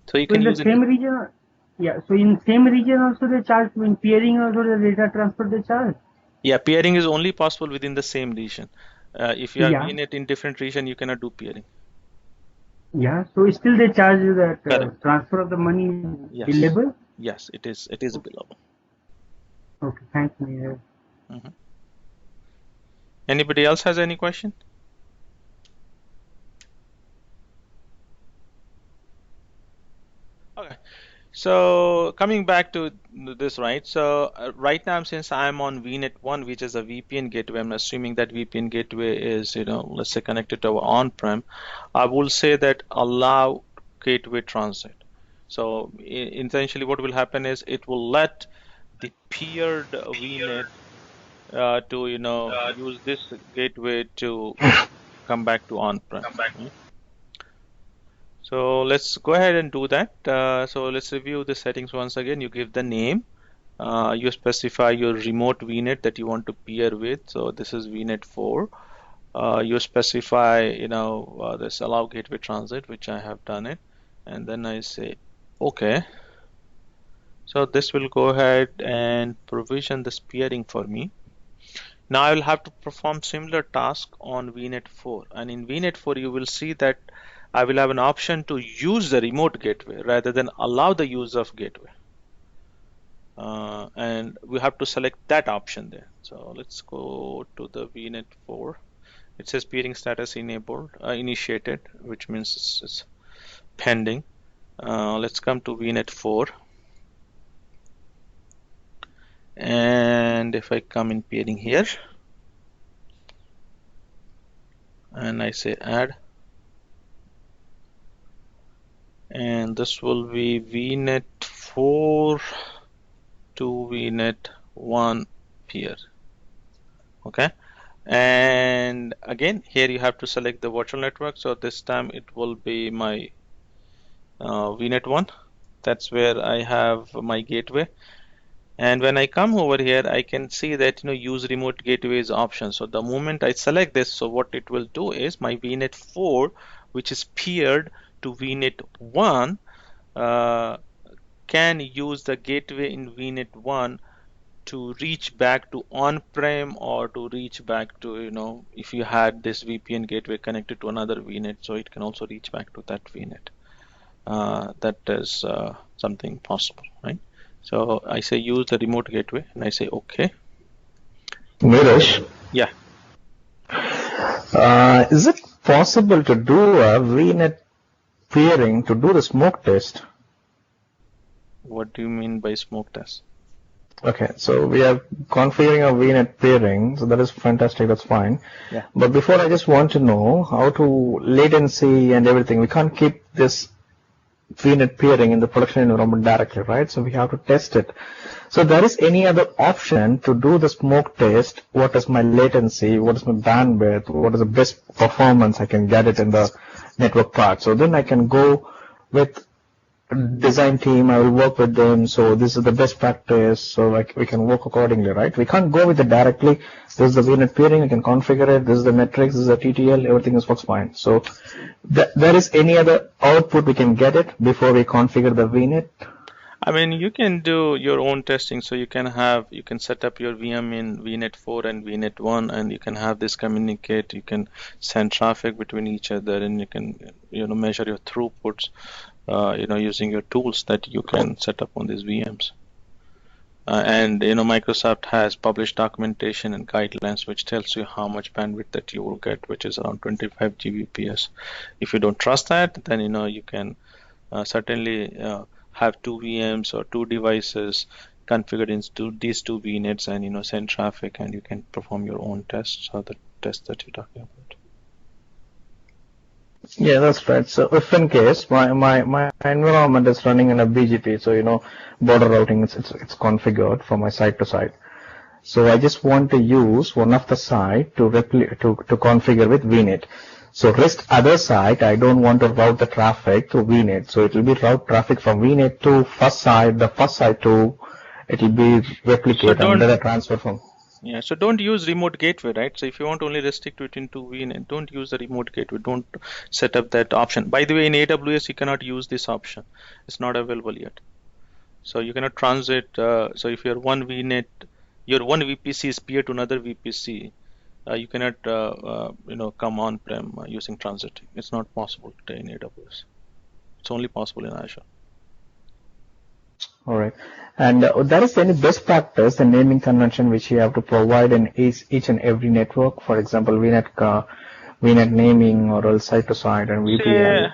S1: So you can
S4: in the
S1: use
S4: same
S1: it.
S4: region, yeah. So in same region also they charge, when peering also the data transfer they charge.
S1: Yeah, peering is only possible within the same region. If you have
S4: Yeah.
S1: VNet in different region, you cannot do peering.
S4: Yeah. So still they charge that
S1: Correct.
S4: transfer of the money
S1: Yes.
S4: billable.
S1: Yes, it is. It is billable.
S4: Okay. Thanks, Neeraj.
S1: Anybody else has any question? Okay. So coming back to this, right? So right now, since I'm on VNet 1, which is a VPN gateway, I'm assuming that VPN gateway is, let's say connected to our on-prem. I will say that allow gateway transit. So essentially what will happen is it will let the peered VNet to, use this gateway to come back to on-prem. Right? So let's go ahead and do that. So let's review the settings once again. You give the name. You specify your remote VNet that you want to peer with. So this is VNet 4. You specify, this allow gateway transit, which I have done it. And then I say, okay. So this will go ahead and provision this peering for me. Now I will have to perform similar task on VNet 4. And in VNet 4, you will see that I will have an option to use the remote gateway rather than allow the use of gateway. And we have to select that option there. So let's go to the VNet 4. It says peering status enabled, initiated, which means it's pending. Let's come to VNet 4. And if I come in peering here, and I say add, and this will be VNet 4 to VNet 1 peer. Okay, and again here you have to select the virtual network. So this time it will be my VNet 1. That's where I have my gateway. And when I come over here, I can see that use remote gateway is option. So the moment I select this, so what it will do is my VNet 4, which is peered to VNet 1, can use the gateway in VNet 1 to reach back to on-prem or to reach back to, if you had this VPN gateway connected to another VNet, so it can also reach back to that VNet. That is something possible, right? So I say use the remote gateway and I say okay.
S5: Neeraj?
S1: Yeah.
S5: Is it possible to do a VNet peering to do the smoke test?
S1: What do you mean by smoke test?
S5: Okay, so we are configuring a VNet peering, so that is fantastic, that's fine.
S1: Yeah.
S5: But before, I just want to know how to latency and everything. We can't keep this VNet peering in the production environment directly, right? So we have to test it. So there is any other option to do the smoke test? What is my latency? What is my bandwidth? What is the best performance I can get it in the network part? So then I can go with design team, I will work with them, so this is the best practice, so like we can work accordingly, right? We can't go with it directly. This is the VNet peering, we can configure it, this is the metrics, this is the TTL, everything is works fine. So there is any other output we can get it before we configure the VNet?
S1: I mean, you can do your own testing, so you can set up your VM in VNet 4 and VNet 1, and you can have this communicate, you can send traffic between each other, and you can measure your throughputs using your tools that you can set up on these VMs. And Microsoft has published documentation and guidelines which tells you how much bandwidth that you will get, which is around 25 Gbps. If you don't trust that, then you can certainly have two VMs or two devices configured into these two VNets and send traffic, and you can perform your own tests, or the tests that you're talking about.
S5: Yeah, that's right. So if in case my environment is running in a BGP, so border routing it's configured from my site to site. So I just want to use one of the site to configure with VNet. So rest other site, I don't want to route the traffic to VNet. So it will be route traffic from VNet to first site, the first site to it will be replicated and then a transfer from.
S1: Yeah, so don't use remote gateway, right? So if you want to only restrict it into VNet, don't use the remote gateway. Don't set up that option. By the way, in AWS, you cannot use this option. It's not available yet. So you cannot transit. So if your one VNet, your one VPC is peer to another VPC, you cannot, come on-prem using transiting. It's not possible today in AWS. It's only possible in Azure.
S5: All right. And there is any best practice and naming convention which you have to provide in each and every network? For example, VNet naming or else site to site and VPN.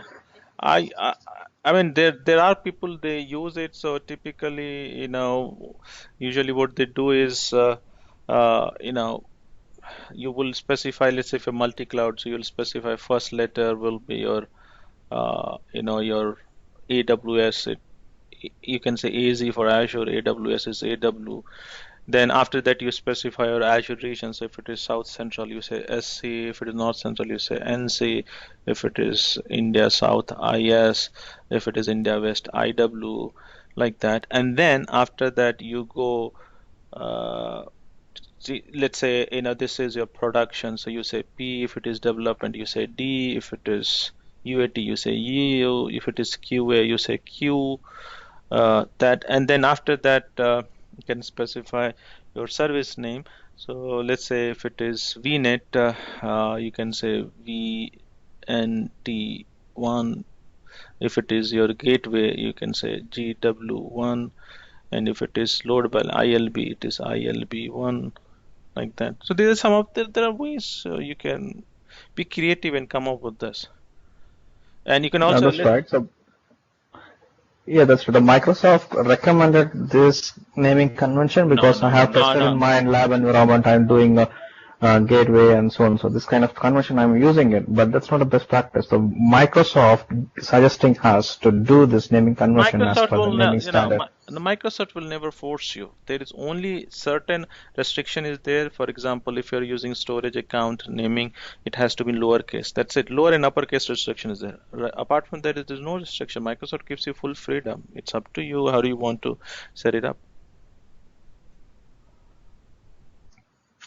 S1: I mean, there are people they use it. So typically, usually what they do is, uh, you know, you will specify, let's say, for multi-cloud, so you'll specify first letter will be your, your AWS. You can say AZ for Azure, AWS is AW. Then after that, you specify your Azure region. So if it is South Central, you say SC. If it is North Central, you say NC. If it is India South, IS. If it is India West, IW, like that. And then after that, you go, uh, let's say, this is your production. So you say P if it is development, you say D. If it is UAT, you say U. If it is QA, you say Q. That, and then after that, you can specify your service name. So let's say if it is VNet, you can say VNT1. If it is your gateway, you can say GW1. And if it is load by ILB, it is ILB1, like that. So there are some of there are ways you can be creative and come up with this. And you can also
S5: That's right. So yeah, that's right. The Microsoft recommended this naming convention because I have tested in my lab environment. I'm doing a gateway and so on. So this kind of convention, I'm using it, but that's not a best practice. So Microsoft suggesting us to do this naming convention as per the naming standard.
S1: The Microsoft will never force you. There is only certain restriction is there. For example, if you're using storage account naming, it has to be lowercase. That's it. Lower and uppercase restriction is there. Apart from that, there's no restriction. Microsoft gives you full freedom. It's up to you how do you want to set it up.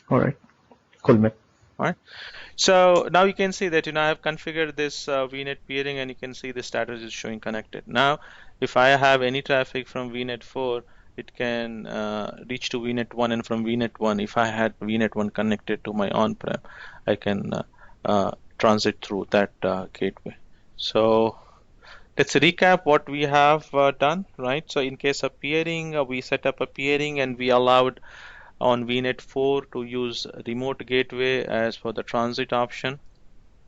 S5: All right. Cool, mate.
S1: All right. So now you can see that I have configured this VNet peering, and you can see the status is showing connected. Now, if I have any traffic from VNet 4, it can reach to VNet 1, and from VNet 1, if I had VNet 1 connected to my on-prem, I can transit through that gateway. So let's recap what we have done, right? So in case of peering, we set up a peering and we allowed on VNet 4 to use remote gateway as for the transit option,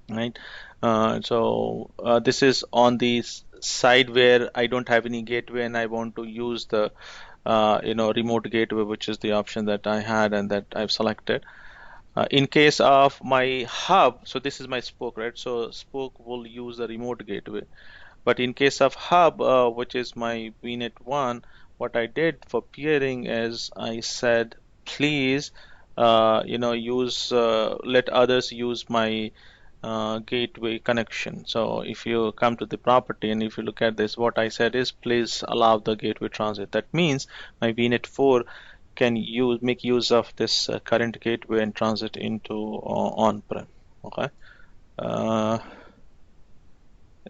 S1: right? So this is on the side where I don't have any gateway and I want to use the remote gateway, which is the option that I had and that I've selected. In case of my hub, so this is my spoke, right? So spoke will use the remote gateway. But in case of hub, which is my VNet 1, what I did for peering is I said, please, let others use my gateway connection. So if you come to the property and if you look at this, what I said is, please allow the gateway transit. That means my VNet 4 can make use of this current gateway and transit into on-prem. Okay.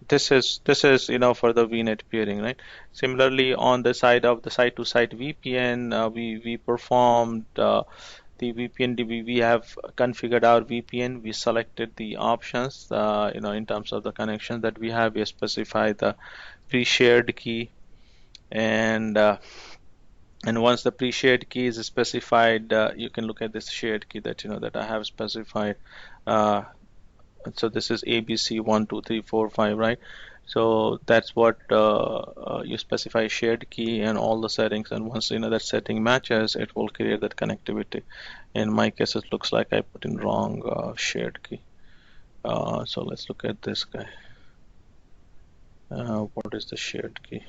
S1: This is for the VNet peering, right? Similarly, on the side of the site-to-site VPN, we performed the VPN. We have configured our VPN. We selected the options, in terms of the connections that we have. We specify the pre-shared key, and once the pre-shared key is specified, you can look at this shared key that that I have specified. So this is ABC 1 2 3 4 5, right? So that's what you specify shared key and all the settings, and once that setting matches, it will create that connectivity. In my case, it looks like I put in wrong shared key. So let's look at this guy. What is the shared key?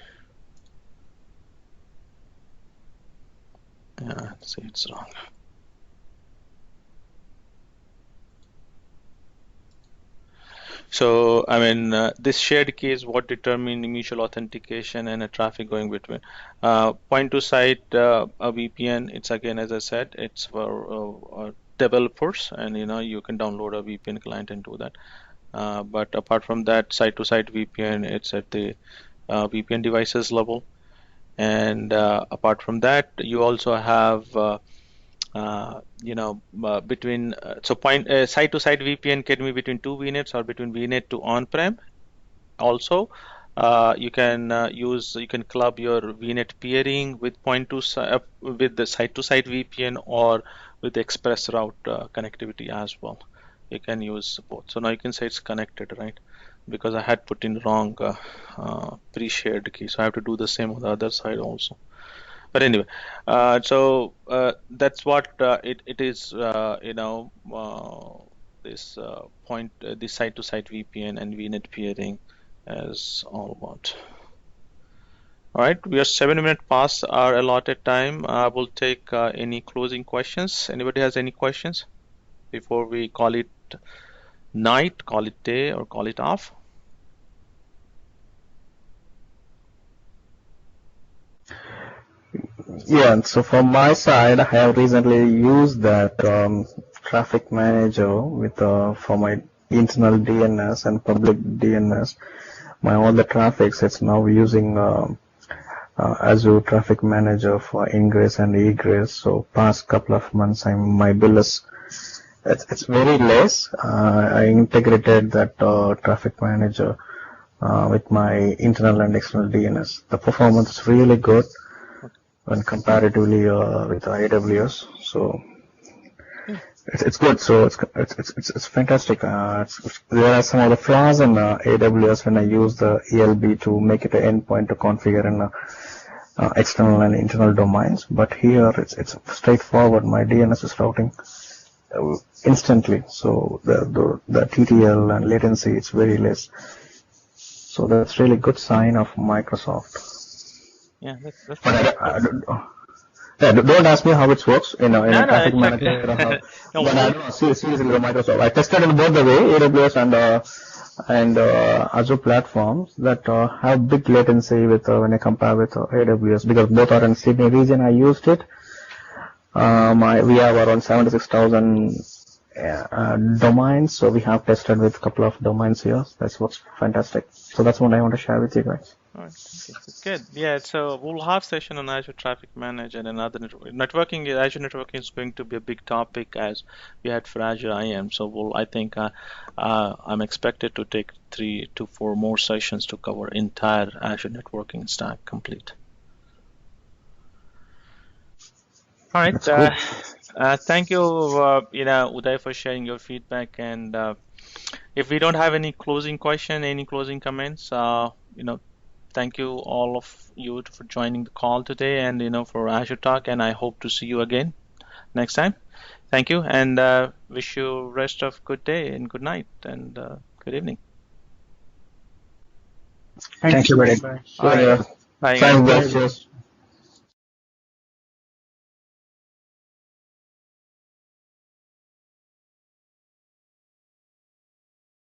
S1: Yeah, see, it's wrong. So, I mean, this shared key is what determines mutual authentication and a traffic going between. Point to site, a VPN, it's again, as I said, it's for developers, and you can download a VPN client and do that. But apart from that, site to site VPN, it's at the VPN devices level. And apart from that, you also have between site to site VPN can be between two VNets or between VNet to on-prem. Also, you can club your VNet peering with with the site to site VPN or with the express route connectivity as well. You can use both. So now you can say it's connected, right? because I had put in wrong pre-shared key. So I have to do the same on the other side also. But anyway, that's what it is. This point, the site-to-site VPN and VNet peering is all about. All right, we are 7 minutes past our allotted time. I will take any closing questions. Anybody has any questions before we call it night, call it day, or call it off?
S5: Yeah, so from my side, I have recently used that traffic manager with for my internal DNS and public DNS. My all the traffics, it's now using Azure Traffic Manager for ingress and egress. So past couple of months, my bill is it's very less. I integrated that traffic manager with my internal and external DNS. The performance is really good when comparatively with AWS. So it's good. So it's fantastic. There are some of the flaws in AWS when I use the ELB to make it an endpoint to configure in external and internal domains. But here it's straightforward. My DNS is routing instantly. So the TTL and latency is very less. So that's really good sign of Microsoft.
S1: Yeah, that's
S5: don't ask me how it works in a traffic
S1: it's
S5: manager.
S1: okay.
S5: But I don't know, seriously, the Microsoft. I tested in both the way, AWS and Azure platforms that have big latency with when I compare with AWS, because both are in Sydney region. I used it. We have around 76,000 domains, so we have tested with a couple of domains here. That's what's fantastic. So that's what I want to share with you guys.
S1: All right, good. Yeah, so we'll have session on Azure Traffic Manager and other networking. Azure networking is going to be a big topic as we had for Azure IAM. So I think I'm expected to take 3 to 4 more sessions to cover entire Azure networking stack complete. All right. Thank you, Uday, for sharing your feedback. And if we don't have any closing question, any closing comments, thank you all of you for joining the call today and for Azure Talk, and I hope to see you again next time. Thank you, and wish you rest of good day and good night and good evening.
S4: Thank you very much.
S5: Bye.
S1: Bye.
S5: Thanks, guys. Cheers.